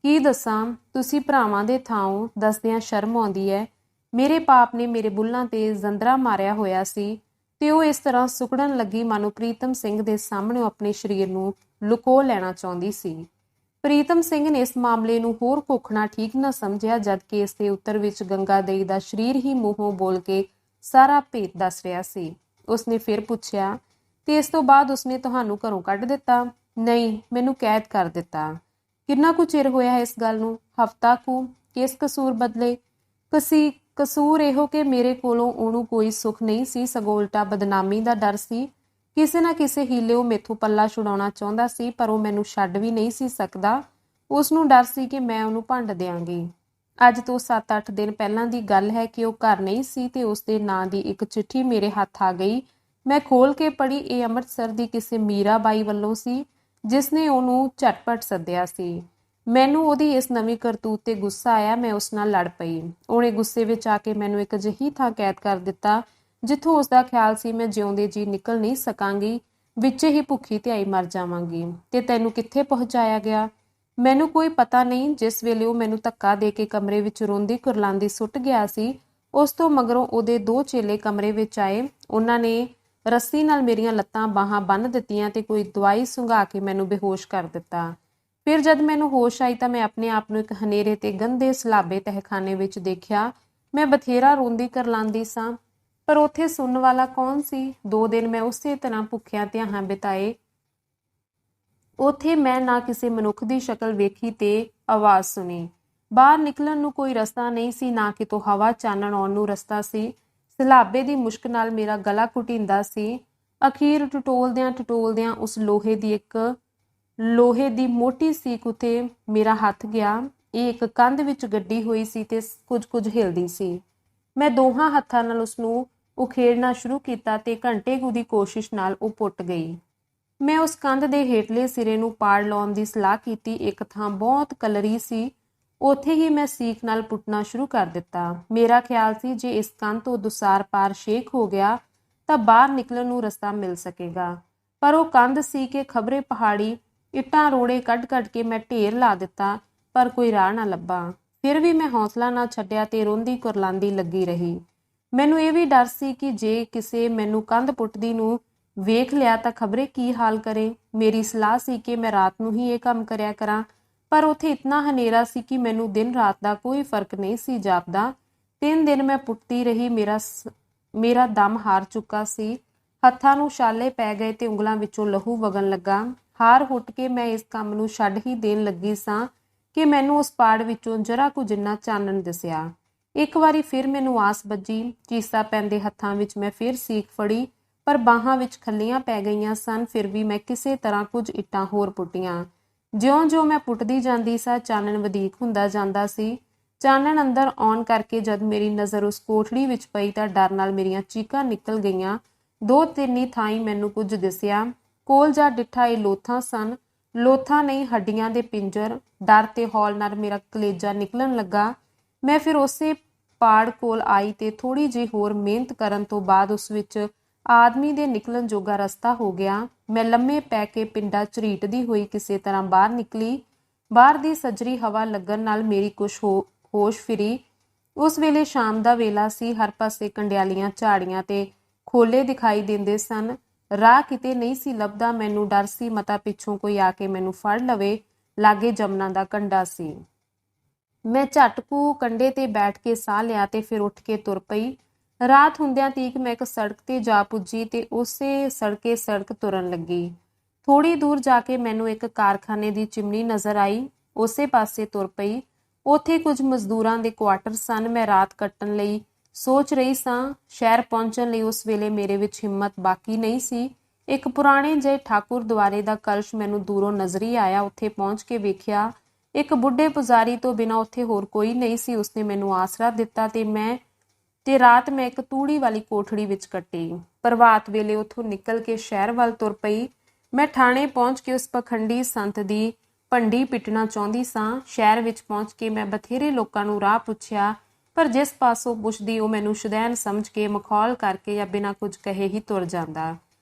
ਕੀ ਦੱਸਾਂ, ਤੁਸੀਂ ਭਰਾਵਾਂ ਦੇ ਥਾਂ ਦੱਸਦਿਆਂ ਸ਼ਰਮ ਆਉਂਦੀ ਹੈ। ਮੇਰੇ ਪਾਪ ਨੇ ਮੇਰੇ ਬੁੱਲਾਂ ਤੇ ਜ਼ੰਦਰਾ ਮਾਰਿਆ ਹੋਇਆ ਸੀ। ਤੇ ਉਹ ਇਸ ਤਰ੍ਹਾਂ ਸੁਕੜਨ ਲੱਗੀ ਮਾਨੋ ਪ੍ਰੀਤਮ ਸਿੰਘ ਦੇ ਸਾਹਮਣੇ ਆਪਣੇ ਸਰੀਰ ਨੂੰ ਲੁਕੋ ਲੈਣਾ ਚਾਹੁੰਦੀ ਸੀ। ਪ੍ਰੀਤਮ ਸਿੰਘ ਨੇ ਇਸ ਮਾਮਲੇ ਨੂੰ ਹੋਰ ਘੋਖਣਾ ਠੀਕ ਨਾ ਸਮਝਿਆ, ਜਦਕਿ ਇਸ ਦੇ ਉੱਤਰ ਵਿੱਚ ਗੰਗਾ ਦੇਈ ਦਾ ਸਰੀਰ ਹੀ ਮੂੰਹੋਂ ਬੋਲ ਕੇ ਸਾਰਾ ਭੇਤ ਦੱਸ ਰਿਹਾ ਸੀ। ਉਸਨੇ ਫਿਰ ਪੁੱਛਿਆ, ਤੇ ਇਸ ਤੋਂ ਬਾਅਦ ਉਸਨੇ ਤੁਹਾਨੂੰ ਘਰੋਂ ਕੱਢ ਦਿੱਤਾ? ਨਹੀਂ, ਮੈਨੂੰ ਕੈਦ ਕਰ ਦਿੱਤਾ। ਕਿੰਨਾ ਕੁ ਚਿਰ ਹੋਇਆ ਹੈ ਇਸ ਗੱਲ ਨੂੰ? ਹਫ਼ਤਾ ਕੁ। ਕਿਸ ਕਸੂਰ ਬਦਲੇ? ਕਸੂਰ ਇਹੋ ਕਿ ਮੇਰੇ ਕੋਲੋਂ ਉਹਨੂੰ ਕੋਈ ਸੁੱਖ ਨਹੀਂ ਸੀ, ਸਗੋਂ ਉਲਟਾ ਬਦਨਾਮੀ ਦਾ ਡਰ ਸੀ। ਕਿਸੇ ਨਾ ਕਿਸੇ ਹੀਲੇ ਉਹ ਮੈਥੋਂ ਪੱਲਾ ਛੁਡਾਉਣਾ ਚਾਹੁੰਦਾ ਸੀ, ਪਰ ਉਹ ਮੈਨੂੰ ਛੱਡ ਵੀ ਨਹੀਂ ਸੀ ਸਕਦਾ। ਉਸ ਨੂੰ ਡਰ ਸੀ ਕਿ ਮੈਂ ਉਹਨੂੰ ਭੰਡ ਦਿਆਂਗੀ। ਅੱਜ ਤੋਂ 7-8 ਦਿਨ ਪਹਿਲਾਂ ਦੀ ਗੱਲ ਹੈ ਕਿ ਉਹ ਘਰ ਨਹੀਂ ਸੀ ਤੇ ਉਸ ਦੇ ਨਾਂ ਦੀ ਇੱਕ ਚਿੱਠੀ ਮੇਰੇ ਹੱਥ ਆ ਗਈ। ਮੈਂ ਖੋਲ ਕੇ ਪੜ੍ਹੀ। ਇਹ ਅੰਮ੍ਰਿਤਸਰ ਦੀ ਕਿਸੇ ਮੀਰਾ ਬਾਈ ਵੱਲੋਂ ਸੀ, ਜਿਸ ਨੇ ਉਹਨੂੰ ਝਟਪਟ ਸੱਦਿਆ ਸੀ। ਮੈਨੂੰ ਉਹਦੀ ਇਸ ਨਵੀਂ ਕਰਤੂਤ ਤੇ ਗੁੱਸਾ ਆਇਆ। ਮੈਂ ਉਸ ਨਾਲ ਲੜ ਪਈ। ਉਹਨੇ ਗੁੱਸੇ ਵਿੱਚ ਆ ਕੇ ਮੈਨੂੰ ਇੱਕ ਅਜਿਹੀ ਥਾਂ ਕੈਦ ਕਰ ਦਿੱਤਾ ਜਿੱਥੋਂ ਉਸਦਾ ਖਿਆਲ ਸੀ ਮੈਂ ਜਿਉਂਦੇ ਜੀ ਨਿਕਲ ਨਹੀਂ ਸਕਾਂਗੀ, ਵਿੱਚ ਹੀ ਭੁੱਖੀ ਧਿਆਈ ਮਰ ਜਾਵਾਂਗੀ। ਤੇ ਤੈਨੂੰ ਕਿੱਥੇ ਪਹੁੰਚਾਇਆ ਗਿਆ? ਮੈਨੂੰ ਕੋਈ ਪਤਾ ਨਹੀਂ। ਜਿਸ ਵੇਲੇ ਉਹ ਮੈਨੂੰ ਧੱਕਾ ਦੇ ਕੇ ਕਮਰੇ ਵਿੱਚ ਰੋਂਦੀ ਕੁਰਲਾਂਦੀ ਸੁੱਟ ਗਿਆ ਸੀ, ਉਸ ਤੋਂ ਮਗਰੋਂ ਉਹਦੇ 2 ਚੇਲੇ ਕਮਰੇ ਵਿੱਚ ਆਏ। ਉਹਨਾਂ ਨੇ ਰੱਸੀ ਨਾਲ ਮੇਰੀਆਂ ਲੱਤਾਂ ਬਾਹਾਂ ਬੰਨ੍ਹ ਦਿੱਤੀਆਂ ਤੇ ਕੋਈ ਦਵਾਈ ਸੁੰਘਾ ਕੇ ਮੈਨੂੰ ਬੇਹੋਸ਼ ਕਰ ਦਿੱਤਾ। ਫਿਰ ਜਦ ਮੈਨੂੰ ਹੋਸ਼ ਆਈ ਤਾਂ ਮੈਂ ਆਪਣੇ ਆਪ ਨੂੰ ਇੱਕ ਹਨੇਰੇ ਤੇ ਗੰਦੇ ਸਲਾਬੇ ਤਹਿਖਾਨੇ ਵਿੱਚ ਦੇਖਿਆ। ਮੈਂ ਬਥੇਰਾ ਰੋਂਦੀ ਕਰਲਾਂਦੀ ਸਾਂ, ਪਰ ਉੱਥੇ ਸੁਣਨ ਵਾਲਾ ਕੌਣ ਸੀ? 2 ਦਿਨ ਮੈਂ ਉਸੇ ਤਰ੍ਹਾਂ ਭੁੱਖਿਆਂ ਧਿਆਹਾਂ ਬਿਤਾਏ। ਉੱਥੇ ਮੈਂ ਨਾ ਕਿਸੇ ਮਨੁੱਖ ਦੀ ਸ਼ਕਲ ਵੇਖੀ ਤੇ ਆਵਾਜ਼ ਸੁਣੀ। ਬਾਹਰ ਨਿਕਲਣ ਨੂੰ ਕੋਈ ਰਸਤਾ ਨਹੀਂ ਸੀ, ਨਾ ਕਿਤੋਂ ਹਵਾ ਚਾਨਣ ਆਉਣ ਨੂੰ ਰਸਤਾ ਸੀ। ਸਲਾਬੇ ਦੀ ਮੁਸ਼ਕ ਨਾਲ ਮੇਰਾ ਗਲਾ ਘੁਟਿੰਦਾ ਸੀ। ਅਖੀਰ ਟਟੋਲਦਿਆਂ ਉਸ ਲੋਹੇ ਦੀ ਮੋਟੀ ਸੀਕ ਉੱਤੇ ਮੇਰਾ ਹੱਥ ਗਿਆ। ਇਹ ਇੱਕ ਕੰਧ ਵਿੱਚ ਗੱਡੀ ਹੋਈ ਸੀ ਤੇ ਕੁਝ ਹਿਲਦੀ ਸੀ। ਮੈਂ ਦੋਹਾਂ ਹੱਥਾਂ ਨਾਲ ਉਸ ਨੂੰ ਉਖੇੜਨਾ ਸ਼ੁਰੂ ਕੀਤਾ ਤੇ ਘੰਟੇ ਕੁ ਦੀ ਕੋਸ਼ਿਸ਼ ਨਾਲ ਉਹ ਪੁੱਟ ਗਈ। ਮੈਂ ਉਸ ਕੰਧ ਦੇ ਹੇਠਲੇ ਸਿਰੇ ਨੂੰ ਪਾੜ ਲਾਉਣ ਦੀ ਸਲਾਹ ਕੀਤੀ। ਇੱਕ ਥਾਂ ਬਹੁਤ ਕਲਰੀ ਸੀ, ਉੱਥੇ ਹੀ ਮੈਂ ਸੀਖ ਨਾਲ ਪੁੱਟਣਾ ਸ਼ੁਰੂ ਕਰ ਦਿੱਤਾ। ਮੇਰਾ ਖਿਆਲ ਸੀ ਜੇ ਇਸ ਕੰਧ ਤੋਂ ਦੁਸਾਰ ਪਾਰ ਛੇਕ ਹੋ ਗਿਆ ਤਾਂ ਬਾਹਰ ਨਿਕਲਣ ਨੂੰ ਰਸਤਾ ਮਿਲ ਸਕੇਗਾ, ਪਰ ਉਹ ਕੰਧ ਸੀ ਕਿ ਖਬਰੇ ਪਹਾੜੀ। ਇੱਟਾਂ ਰੋੜੇ ਕੱਢ ਕੇ ਮੈਂ ਢੇਰ ਲਾ ਦਿੱਤਾ, ਪਰ ਕੋਈ ਰਾਹ ਨਾ ਲੱਭਾ। ਫਿਰ ਵੀ ਮੈਂ ਹੌਸਲਾ ਨਾ ਛੱਡਿਆ ਤੇ ਰੋਂਦੀ ਕੁਰਲਾਂਦੀ ਲੱਗੀ ਰਹੀ। ਮੈਨੂੰ ਇਹ ਵੀ ਡਰ ਸੀ ਕਿ ਜੇ ਕਿਸੇ ਮੈਨੂੰ ਕੰਧ ਪੁੱਟਦੀ ਨੂੰ ਵੇਖ ਲਿਆ ਤਾਂ ਖਬਰੇ ਕੀ ਹਾਲ ਕਰੇ। ਮੇਰੀ ਸਲਾਹ ਸੀ ਕਿ ਮੈਂ ਰਾਤ ਨੂੰ ਹੀ ਇਹ ਕੰਮ ਕਰਿਆ ਕਰਾਂ, ਪਰ ਉੱਥੇ ਇਤਨਾ ਹਨੇਰਾ ਸੀ ਕਿ ਮੈਨੂੰ ਦਿਨ ਰਾਤ ਦਾ ਕੋਈ ਫਰਕ ਨਹੀਂ ਸੀ ਜਾਪਦਾ। 3 ਦਿਨ ਮੈਂ ਪੁੱਟਦੀ ਰਹੀ। ਮੇਰਾ ਦਮ ਹਾਰ ਚੁੱਕਾ ਸੀ। ਹੱਥਾਂ ਨੂੰ ਛਾਲੇ ਪੈ ਗਏ ਤੇ ਉਂਗਲਾਂ ਵਿੱਚੋਂ ਲਹੂ ਵਗਣ ਲੱਗਾ। ਹਾਰ ਹੁੱਟ ਕੇ ਮੈਂ ਇਸ ਕੰਮ ਨੂੰ ਛੱਡ ਹੀ ਦੇਣ ਲੱਗੀ ਸਾਂ ਕਿ ਮੈਨੂੰ ਉਸ ਪਾੜ ਵਿੱਚੋਂ ਜਰਾ ਕੁ ਜਿੰਨਾ ਚਾਨਣ ਦਿਸਿਆ। ਇੱਕ ਵਾਰੀ ਫਿਰ ਮੈਨੂੰ ਆਸ ਬੱਝੀ। ਚੀਸਾ ਪੈਂਦੇ ਹੱਥਾਂ ਵਿੱਚ ਮੈਂ ਫਿਰ ਸੀਖ ਫੜੀ, ਪਰ ਬਾਹਾਂ ਵਿੱਚ ਖੱਲੀਆਂ ਪੈ ਗਈਆਂ ਸਨ। ਫਿਰ ਵੀ ਮੈਂ ਕਿਸੇ ਤਰ੍ਹਾਂ ਕੁਝ ਇੱਟਾਂ ਹੋਰ ਪੁੱਟੀਆਂ। ਜਿਉਂ-ਜਿਉਂ ਮੈਂ ਪੁੱਟਦੀ ਜਾਂਦੀ ਸਾਂ, ਚਾਨਣ ਵਧੀਕ ਹੁੰਦਾ ਜਾਂਦਾ ਸੀ। ਚਾਨਣ ਅੰਦਰ ਆਉਣ ਕਰਕੇ ਜਦ ਮੇਰੀ ਨਜ਼ਰ ਉਸ ਕੋਠੜੀ ਵਿੱਚ ਪਈ ਤਾਂ ਡਰ ਨਾਲ ਮੇਰੀਆਂ ਚੀਕਾਂ ਨਿਕਲ ਗਈਆਂ। 2-3 ਥਾਈਂ ਮੈਨੂੰ ਕੁਝ ਦਿਸਿਆ। ਕੋਲ ਜਾ ਡਿੱਠਾ ਇਹ ਲੋਥਾਂ ਸਨ। ਲੋਥਾਂ ਨਹੀਂ, ਹੱਡੀਆਂ ਦੇ ਪਿੰਜਰ। ਡਰ ਤੇ ਹੌਲ ਨਾਲ ਮੇਰਾ ਕਲੇਜਾ ਨਿਕਲਣ ਲੱਗਾ। ਮੈਂ ਫਿਰ ਉਸੇ ਪਾੜ ਕੋਲ ਆਈ ਤੇ ਥੋੜ੍ਹੀ ਜਿਹੀ ਹੋਰ ਮਿਹਨਤ ਕਰਨ ਤੋਂ ਬਾਅਦ ਉਸ ਵਿੱਚ ਆਦਮੀ ਦੇ ਨਿਕਲਣ ਜੋਗਾ ਰਸਤਾ ਹੋ ਗਿਆ। ਮੈਂ ਲੰਮੇ ਪੈ ਕੇ ਪਿੰਡਾ ਝਰੀਟਦੀ ਹੋਈ ਕਿਸੇ ਤਰ੍ਹਾਂ ਬਾਹਰ ਨਿਕਲੀ। ਬਾਹਰ ਦੀ ਸੱਜਰੀ ਹਵਾ ਲੱਗਣ ਨਾਲ ਮੇਰੀ ਕੁਛ ਹੋਸ਼ ਫਿਰੀ। ਉਸ ਵੇਲੇ ਸ਼ਾਮ ਦਾ ਵੇਲਾ ਸੀ। ਹਰ ਪਾਸੇ ਕੰਡਿਆਲੀਆਂ, ਝਾੜੀਆਂ ਤੇ ਖੋਲੇ ਦਿਖਾਈ ਦਿੰਦੇ ਸਨ। ਰਾਹ ਕਿਤੇ ਨਹੀਂ ਸੀ ਲੱਭਦਾ। ਮੈਨੂੰ ਡਰ ਸੀ ਮਤਾ ਪਿੱਛੋਂ ਕੋਈ ਆ ਕੇ ਮੈਨੂੰ ਫੜ ਲਵੇ। ਲਾਗੇ ਜਮਨਾ ਦਾ ਕੰਢਾ ਸੀ। ਮੈਂ ਝਟ ਕੁ ਕੰਢੇ ਤੇ ਬੈਠ ਕੇ ਸਾਹ ਲਿਆ ਤੇ ਫਿਰ ਉੱਠ ਕੇ ਤੁਰ ਪਈ। ਰਾਤ ਹੁੰਦਿਆਂ ਤੀਕ ਮੈਂ ਇੱਕ ਸੜਕ ਤੇ ਜਾ ਪੁੱਜੀ ਤੇ ਉਸੇ ਸੜਕ ਤੁਰਨ ਲੱਗੀ। ਥੋੜ੍ਹੀ ਦੂਰ ਜਾ ਕੇ ਮੈਨੂੰ ਇੱਕ ਕਾਰਖਾਨੇ ਦੀ ਚਿਮਨੀ ਨਜ਼ਰ ਆਈ। ਉਸੇ ਪਾਸੇ ਤੁਰ ਪਈ। ਉੱਥੇ ਕੁਝ ਮਜ਼ਦੂਰਾਂ ਦੇ ਕੁਆਟਰ ਸਨ। ਮੈਂ ਰਾਤ ਕੱਟਣ ਲਈ ਸੋਚ ਰਹੀ ਸਾਂ। ਸ਼ਹਿਰ ਪਹੁੰਚਣ ਲਈ ਉਸ ਵੇਲੇ ਮੇਰੇ ਵਿੱਚ ਹਿੰਮਤ ਬਾਕੀ ਨਹੀਂ ਸੀ। ਇੱਕ ਪੁਰਾਣੇ ਜਿਹੇ ਠਾਕੁਰ ਦੁਆਰੇ ਦਾ ਕਲਸ਼ ਮੈਨੂੰ ਦੂਰੋਂ ਨਜ਼ਰੀ ਆਇਆ। ਉੱਥੇ ਪਹੁੰਚ ਕੇ ਵੇਖਿਆ ਇੱਕ ਬੁੱਢੇ ਪੁਜਾਰੀ ਤੋਂ ਬਿਨਾਂ ਉੱਥੇ ਹੋਰ ਕੋਈ ਨਹੀਂ ਸੀ। ਉਸਨੇ ਮੈਨੂੰ ਆਸਰਾ ਦਿੱਤਾ ਤੇ ਰਾਤ ਮੈਂ ਇੱਕ ਤੂੜੀ ਵਾਲੀ ਕੋਠੜੀ ਵਿੱਚ ਕੱਟੀ। ਪ੍ਰਭਾਤ ਵੇਲੇ ਉੱਥੋਂ ਨਿਕਲ ਕੇ ਸ਼ਹਿਰ ਵੱਲ ਤੁਰ ਪਈ। ਮੈਂ ਥਾਣੇ ਪਹੁੰਚ ਕੇ ਉਸ ਪਖੰਡੀ ਸੰਤ ਦੀ ਭੰਡੀ ਪਿੱਟਣਾ ਚਾਹੁੰਦੀ ਸਾਂ। ਸ਼ਹਿਰ ਵਿੱਚ ਪਹੁੰਚ ਕੇ ਮੈਂ ਬਥੇਰੇ ਲੋਕਾਂ ਨੂੰ ਰਾਹ ਪੁੱਛਿਆ, ਪਰ ਜਿਸ ਪਾਸੋਂ ਪੁੱਛਦੀ ਉਹ ਮੈਨੂੰ ਸ਼ੁਦੈਣ ਸਮਝ ਕੇ ਮਖੌਲ ਕਰਕੇ ਜਾਂ ਬਿਨਾਂ ਕੁਝ ਕਹੇ ਹੀ ਤੁਰ ਜਾਂਦਾ।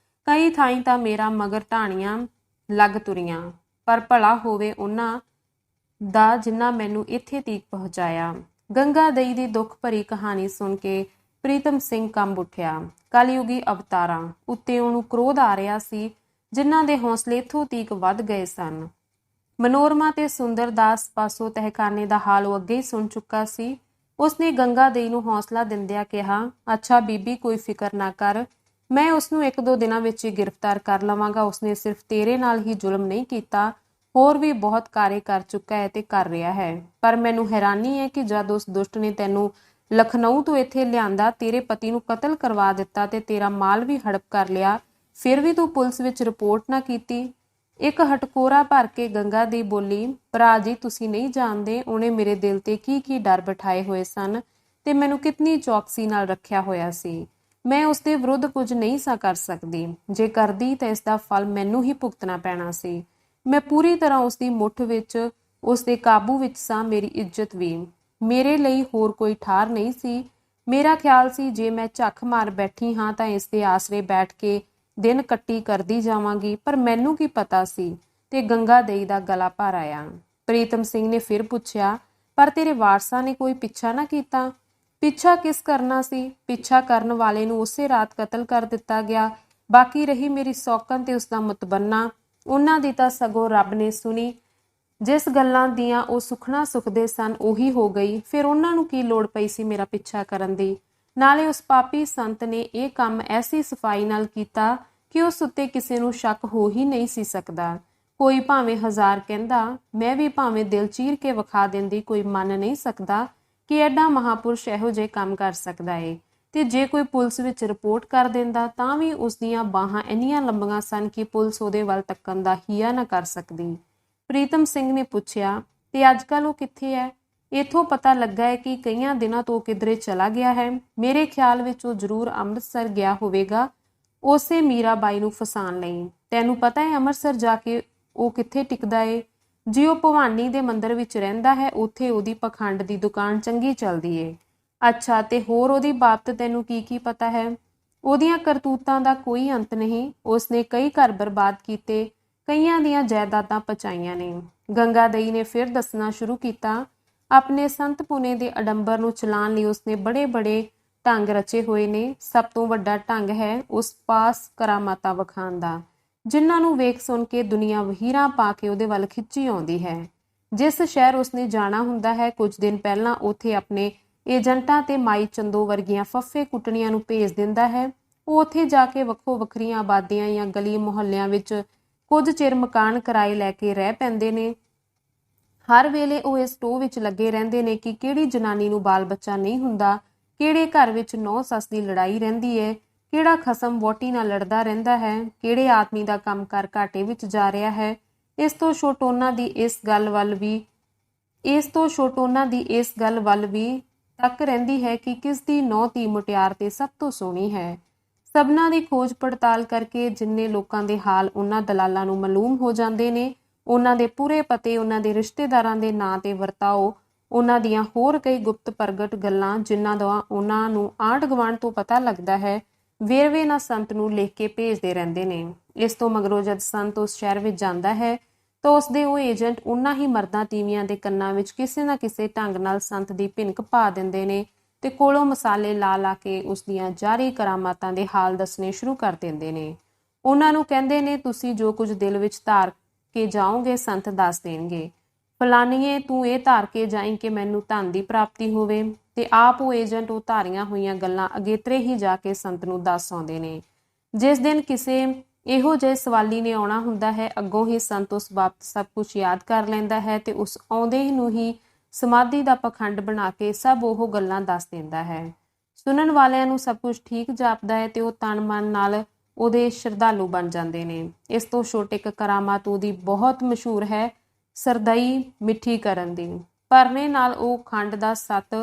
ਕਈ ਥਾਈਂ ਤਾਂ ਮੇਰਾ ਮਗਰ ਢਾਣੀਆਂ ਲੱਗ ਤੁਰੀਆਂ, ਪਰ ਭਲਾ ਹੋਵੇ ਉਹਨਾਂ ਦਾ ਜਿਨ੍ਹਾਂ ਮੈਨੂੰ ਇੱਥੇ ਤੀਕ ਪਹੁੰਚਾਇਆ। ਗੰਗਾ ਦਈ ਦੀ ਦੁੱਖ ਭਰੀ ਕਹਾਣੀ ਸੁਣ ਕੇ ਪ੍ਰੀਤਮ ਸਿੰਘ ਕੰਬ ਉੱਠਿਆ। ਕਲਯੁਗੀ ਅਵਤਾਰਾਂ ਉੱਤੇ ਉਹਨੂੰ ਕ੍ਰੋਧ ਆ ਰਿਹਾ ਸੀ, ਜਿਨ੍ਹਾਂ ਦੇ ਹੌਸਲੇ ਇੱਥੋਂ ਤੀਕ ਵੱਧ ਗਏ ਸਨ। ਮਨੋਰਮਾ ਤੇ ਸੁੰਦਰ ਦਾਸ ਪਾਸੋਂ ਤਹਿਖਾਨੇ ਦਾ ਹਾਲ ਉਹ ਅੱਗੇ ਹੀ ਸੁਣ ਚੁੱਕਾ ਸੀ। ਉਸਨੇ ਗੰਗਾ ਦੇਈ ਨੂੰ ਹੌਸਲਾ ਦਿੰਦਿਆਂ ਕਿਹਾ, ਅੱਛਾ ਬੀਬੀ, ਕੋਈ ਫਿਕਰ ਨਾ ਕਰ, ਮੈਂ ਉਸਨੂੰ 1-2 ਦਿਨਾਂ ਵਿੱਚ ਹੀ ਗ੍ਰਿਫਤਾਰ ਕਰ ਲਵਾਂਗਾ। ਉਸਨੇ ਸਿਰਫ ਤੇਰੇ ਨਾਲ ਹੀ ਜ਼ੁਲਮ ਨਹੀਂ ਕੀਤਾ, ਹੋਰ ਵੀ ਬਹੁਤ ਕਾਰੇ ਕਰ ਚੁੱਕਾ ਹੈ ਤੇ ਕਰ ਰਿਹਾ ਹੈ। ਪਰ ਮੈਨੂੰ ਹੈਰਾਨੀ ਹੈ ਕਿ ਜਦ ਉਸ ਦੁਸ਼ਟ ਨੇ ਤੈਨੂੰ ਲਖਨਊ ਤੋਂ ਇੱਥੇ ਲਿਆਂਦਾ, ਤੇਰੇ ਪਤੀ ਨੂੰ ਕਤਲ ਕਰਵਾ ਦਿੱਤਾ ਤੇ ਤੇਰਾ ਮਾਲ ਵੀ ਹੜਪ ਕਰ ਲਿਆ, ਫਿਰ ਵੀ ਤੂੰ ਪੁਲਿਸ ਵਿੱਚ ਰਿਪੋਰਟ ਨਾ ਕੀਤੀ। ਇੱਕ ਹਟਕੋਰਾ ਭਰ ਕੇ ਗੰਗਾ ਦੇਈ ਬੋਲੀ, ਭਰਾ ਜੀ, ਤੁਸੀਂ ਨਹੀਂ ਜਾਣਦੇ ਉਹਨੇ ਮੇਰੇ ਦਿਲ ਤੇ ਕੀ ਡਰ ਬਿਠਾਏ ਹੋਏ ਸਨ ਤੇ ਮੈਨੂੰ ਕਿਤਨੀ ਚੌਕਸੀ ਨਾਲ ਰੱਖਿਆ ਹੋਇਆ ਸੀ। ਮੈਂ ਉਸਦੇ ਵਿਰੁੱਧ ਕੁਝ ਨਹੀਂ ਸਾਂ ਕਰ ਸਕਦੀ। ਜੇ ਕਰਦੀ ਤਾਂ ਇਸ ਦਾ ਫਲ ਮੈਨੂੰ ਹੀ ਭੁਗਤਣਾ ਪੈਣਾ ਸੀ। ਮੈਂ ਪੂਰੀ ਤਰ੍ਹਾਂ ਉਸਦੀ ਮੁੱਠ ਵਿੱਚ, ਉਸਦੇ ਕਾਬੂ ਵਿੱਚ ਸਾਂ। ਮੇਰੀ ਇੱਜ਼ਤ ਵੀ, ਮੇਰੇ ਲਈ ਹੋਰ ਕੋਈ ਠਾਰ ਨਹੀਂ ਸੀ। ਮੇਰਾ ਖਿਆਲ ਸੀ ਜੇ ਮੈਂ ਝੱਖ ਮਾਰ ਬੈਠੀ ਹਾਂ ਤਾਂ ਇਸ ਦੇ ਆਸਰੇ ਬੈਠ ਕੇ ਦਿਨ ਕੱਟੀ ਕਰਦੀ ਜਾਵਾਂਗੀ, ਪਰ ਮੈਨੂੰ ਕੀ ਪਤਾ ਸੀ। ਤੇ ਗੰਗਾ ਦੇਈ ਦਾ ਗਲਾ ਭਰ ਆਇਆ। ਪ੍ਰੀਤਮ ਸਿੰਘ ਨੇ ਫਿਰ ਪੁੱਛਿਆ, ਪਰ ਤੇਰੇ ਵਾਰਸਾਂ ਨੇ ਕੋਈ ਪਿੱਛਾ ਨਾ ਕੀਤਾ? ਪਿੱਛਾ ਕਿਸ ਕਰਨਾ ਸੀ? ਪਿੱਛਾ ਕਰਨ ਵਾਲੇ ਨੂੰ ਉਸੇ ਰਾਤ ਕਤਲ ਕਰ ਦਿੱਤਾ ਗਿਆ। ਬਾਕੀ ਰਹੀ ਮੇਰੀ ਸੌਕਣ ਤੇ ਉਸਦਾ ਮੁਤਬੰਨਾ, ਉਹਨਾਂ ਦੀ ਤਾਂ ਸਗੋਂ ਰੱਬ ਨੇ ਸੁਣੀ। ਜਿਸ ਗੱਲਾਂ ਦੀਆਂ ਉਹ ਸੁਖਣਾ ਸੁਖਦੇ ਸਨ ਉਹੀ ਹੋ ਗਈ। ਫਿਰ ਉਹਨਾਂ ਨੂੰ ਕੀ ਲੋੜ ਪਈ ਸੀ ਮੇਰਾ ਪਿੱਛਾ ਕਰਨ ਦੀ? ਨਾਲੇ ਉਸ ਪਾਪੀ ਸੰਤ ਨੇ ਇਹ ਕੰਮ ਐਸੀ ਸਫਾਈ ਨਾਲ ਕੀਤਾ ਕਿ ਉਸ ਉੱਤੇ ਕਿਸੇ ਨੂੰ ਸ਼ੱਕ ਹੋ ਹੀ ਨਹੀਂ ਸੀ ਸਕਦਾ। ਕੋਈ ਭਾਵੇਂ 1000 ਕਹਿੰਦਾ, ਮੈਂ ਵੀ ਭਾਵੇਂ ਦਿਲ ਚੀਰ ਕੇ ਵਿਖਾ ਦਿੰਦੀ, ਕੋਈ ਮੰਨ ਨਹੀਂ ਸਕਦਾ ਕਿ ਐਡਾ ਮਹਾਪੁਰਸ਼ ਇਹੋ ਜਿਹੇ ਕੰਮ ਕਰ ਸਕਦਾ ਏ। ਤੇ ਜੇ ਕੋਈ ਪੁਲਿਸ ਵਿੱਚ ਰਿਪੋਰਟ ਕਰ ਦਿੰਦਾ ਤਾਂ ਵੀ ਉਸਦੀਆਂ ਬਾਹਾਂ ਇੰਨੀਆਂ ਲੰਬੀਆਂ ਸਨ ਕਿ ਪੁਲਿਸ ਉਹਦੇ ਵੱਲ ਤੱਕਣ ਦਾ ਹੀਆ ਨਾ ਕਰ ਸਕਦੀ। ਪ੍ਰੀਤਮ ਸਿੰਘ ਨੇ ਪੁੱਛਿਆ, ਤੇ ਅੱਜ ਕੱਲ੍ਹ ਉਹ ਕਿੱਥੇ ਹੈ? ਇੱਥੋਂ ਪਤਾ ਲੱਗਾ ਹੈ ਕਿ ਕਈਆਂ ਦਿਨਾਂ ਤੋਂ ਕਿਧਰੇ ਚਲਾ ਗਿਆ ਹੈ। ਮੇਰੇ ਖਿਆਲ ਵਿੱਚ ਉਹ ਜ਼ਰੂਰ ਅੰਮ੍ਰਿਤਸਰ ਗਿਆ ਹੋਵੇਗਾ, ਉਸੇ ਮੀਰਾਬਾਈ ਨੂੰ ਫਸਾਉਣ ਲਈ। ਤੈਨੂੰ ਪਤਾ ਹੈ ਅੰਮ੍ਰਿਤਸਰ ਜਾ ਕੇ ਉਹ ਕਿੱਥੇ ਟਿਕਦਾ ਏ? ਜੇ ਉਹ ਭਵਾਨੀ ਦੇ ਮੰਦਿਰ ਵਿੱਚ ਰਹਿੰਦਾ ਹੈ, ਉੱਥੇ ਉਹਦੀ ਪਖੰਡ ਦੀ ਦੁਕਾਨ ਚੰਗੀ ਚੱਲਦੀ ਏ। ਅੱਛਾ, ਤੇ ਹੋਰ ਉਹਦੀ ਬਾਬਤ ਤੈਨੂੰ ਕੀ ਪਤਾ ਹੈ? ਉਹਦੀਆਂ ਕਰਤੂਤਾਂ ਦਾ ਕੋਈ ਅੰਤ ਨਹੀਂ। ਉਸਨੇ ਕਈ ਘਰ ਬਰਬਾਦ ਕੀਤੇ, ਕਈਆਂ ਦੀਆਂ ਜਾਇਦਾਦਾਂ ਪਚਾਈਆਂ ਨੇ। ਗੰਗਾ ਦੇਈ ਨੇ ਫਿਰ ਦੱਸਣਾ ਸ਼ੁਰੂ ਕੀਤਾ। ਆਪਣੇ ਸੰਤ ਪੁਣੇ ਦੇ ਅਡੰਬਰ ਨੂੰ ਚਲਾਉਣ ਲਈ ਉਸਨੇ ਬੜੇ ਢੰਗ ਰਚੇ ਹੋਏ ਨੇ। ਸਭ ਤੋਂ ਵੱਡਾ ਢੰਗ ਹੈ ਉਸ ਪਾਸ ਕਰਾਮਾਤਾਂ ਵਿਖਾਉਣ ਦਾ, ਜਿਨ੍ਹਾਂ ਨੂੰ ਵੇਖ ਸੁਣ ਕੇ ਦੁਨੀਆ ਵਹੀਰਾਂ ਪਾ ਕੇ ਉਹਦੇ ਵੱਲ ਖਿੱਚੀ ਆਉਂਦੀ ਹੈ। ਜਿਸ ਸ਼ਹਿਰ ਉਸਨੇ ਜਾਣਾ ਹੁੰਦਾ ਹੈ, ਕੁਝ ਦਿਨ ਪਹਿਲਾਂ ਉੱਥੇ ਆਪਣੇ ਏਜੰਟਾਂ ਤੇ ਮਾਈ ਚੰਦੋ ਵਰਗੀਆਂ ਫੱਫੇ ਕੁੱਟਣੀਆਂ ਨੂੰ ਭੇਜ ਦਿੰਦਾ ਹੈ। ਉਹ ਉੱਥੇ ਜਾ ਕੇ ਵੱਖੋ ਵੱਖਰੀਆਂ ਆਬਾਦੀਆਂ ਜਾਂ ਗਲੀ ਮੁਹੱਲਿਆਂ ਵਿੱਚ ਕੁਝ ਚਿਰ ਮਕਾਨ ਕਿਰਾਏ ਲੈ ਕੇ ਰਹਿ ਪੈਂਦੇ ਨੇ। ਹਰ ਵੇਲੇ ਉਹ ਇਸ ਟੋਹ ਵਿੱਚ ਲੱਗੇ ਰਹਿੰਦੇ ਨੇ ਕਿ ਕਿਹੜੀ ਜਨਾਨੀ ਨੂੰ ਬਾਲ ਬੱਚਾ ਨਹੀਂ ਹੁੰਦਾ, ਕਿਹੜੇ ਘਰ ਵਿੱਚ ਨੌ ਸੱਸ ਦੀ ਲੜਾਈ ਰਹਿੰਦੀ ਹੈ, ਕਿਹੜਾ ਖਸਮ ਵਹੁਟੀ ਨਾਲ ਲੜਦਾ ਰਹਿੰਦਾ ਹੈ, ਕਿਹੜੇ ਆਦਮੀ ਦਾ ਕੰਮ ਕਰ ਘਾਟੇ ਵਿੱਚ ਜਾ ਰਿਹਾ ਹੈ। ਇਸ ਤੋਂ ਛੋਟ ਉਹਨਾਂ ਦੀ ਇਸ ਗੱਲ ਵੱਲ ਵੀ ਤੱਕ ਰਹਿੰਦੀ ਹੈ ਕਿ ਕਿਸ ਦੀ ਨੌ ਧੀ ਮੁਟਿਆਰ ਤੇ ਸਭ ਤੋਂ ਸੋਹਣੀ ਹੈ। ਸਭਨਾਂ ਦੀ ਖੋਜ ਪੜਤਾਲ ਕਰਕੇ ਜਿੰਨੇ ਲੋਕਾਂ ਦੇ ਹਾਲ ਉਹਨਾਂ ਦਲਾਲਾਂ ਨੂੰ ਮਾਲੂਮ ਹੋ ਜਾਂਦੇ ਨੇ, ਉਹਨਾਂ ਦੇ ਪੂਰੇ ਪਤੇ, ਉਹਨਾਂ ਦੇ ਰਿਸ਼ਤੇਦਾਰਾਂ ਦੇ ਨਾਂ ਤੇ ਵਰਤਾਓ, ਉਹਨਾਂ ਦੀਆਂ ਹੋਰ ਕਈ ਗੁਪਤ ਪ੍ਰਗਟ ਗੱਲਾਂ ਜਿਨ੍ਹਾਂ ਦਾ ਉਹਨਾਂ ਨੂੰ ਆਂਢ ਗੁਆਂਢ ਤੋਂ ਪਤਾ ਲੱਗਦਾ ਹੈ, ਵੇਰਵੇ ਨਾਲ ਸੰਤ ਨੂੰ ਲਿਖ ਕੇ ਭੇਜਦੇ ਰਹਿੰਦੇ ਨੇ। ਇਸ ਤੋਂ ਮਗਰੋਂ ਜਦ ਸੰਤ ਉਸ ਸ਼ਹਿਰ ਵਿੱਚ ਜਾਂਦਾ ਹੈ ਤਾਂ ਉਸਦੇ ਉਹ ਏਜੰਟ ਉਹਨਾਂ ਹੀ ਮਰਦਾਂ ਤੀਵੀਆਂ ਦੇ ਕੰਨਾਂ ਵਿੱਚ ਕਿਸੇ ਨਾ ਕਿਸੇ ਢੰਗ ਨਾਲ ਸੰਤ ਦੀ ਭਿਣਕ ਪਾ ਦਿੰਦੇ ਨੇ ਤੇ ਕੋਲੋਂ ਮਸਾਲੇ ਲਾ ਕੇ ਉਸਦੀਆਂ ਜਾਰੀ ਕਰਾਮਾਤਾਂ ਦੇ ਹਾਲ ਦੱਸਣੇ ਸ਼ੁਰੂ ਕਰ ਦਿੰਦੇ ਨੇ। ਉਹਨਾਂ ਨੂੰ ਕਹਿੰਦੇ ਨੇ, ਤੁਸੀਂ ਜੋ ਕੁਝ ਦਿਲ ਵਿੱਚ ਧਾਰ ਕੇ ਜਾਓਗੇ ਸੰਤ ਦੱਸ ਦੇਣਗੇ। ਫਲਾਨੀਏ, ਤੂੰ ਇਹ ਧਾਰ ਕੇ ਜਾਈਂ ਕਿ ਮੈਨੂੰ ਧਨ ਦੀ ਪ੍ਰਾਪਤੀ ਹੋਵੇ। ਤੇ ਆਪ ਉਹ ਏਜੰਟ ਉਹ ਧਾਰੀਆਂ ਹੋਈਆਂ ਗੱਲਾਂ ਅਗੇਤਰੇ ਹੀ ਜਾ ਕੇ ਸੰਤ ਨੂੰ ਦੱਸ ਆਉਂਦੇ ਨੇ। ਜਿਸ ਦਿਨ ਕਿਸੇ ਇਹੋ ਜਿਹੇ ਸਵਾਲੀ ਨੇ ਆਉਣਾ ਹੁੰਦਾ ਹੈ, ਅੱਗੋਂ ਹੀ ਸੰਤ ਉਸ ਬਾਬਤ ਸਭ ਕੁਝ ਯਾਦ ਕਰ ਲੈਂਦਾ ਹੈ ਤੇ ਉਸ ਆਉਂਦੇ ਨੂੰ ਹੀ ਸਮਾਧੀ ਦਾ ਪਖੰਡ ਬਣਾ ਕੇ ਸਭ ਉਹ ਗੱਲਾਂ ਦੱਸ ਦਿੰਦਾ ਹੈ। ਸੁਣਨ ਵਾਲਿਆਂ ਨੂੰ ਸਭ ਕੁਝ ਠੀਕ ਜਾਪਦਾ ਹੈ ਤੇ ਉਹ ਤਨ ਮਨ ਨਾਲ ਉਹਦੇ ਸ਼ਰਧਾਲੂ ਬਣ ਜਾਂਦੇ ਨੇ। ਇਸ ਤੋਂ ਛੋਟੇ ਇੱਕ ਕਰਾਮਾਤ ਉਹਦੀ ਬਹੁਤ ਮਸ਼ਹੂਰ ਹੈ, ਸਰਦਈ ਮਿੱਠੀ ਕਰਨ ਦੀ। ਭਰਨੇ ਨਾਲ ਉਹ ਖੰਡ ਦਾ ਸੱਤ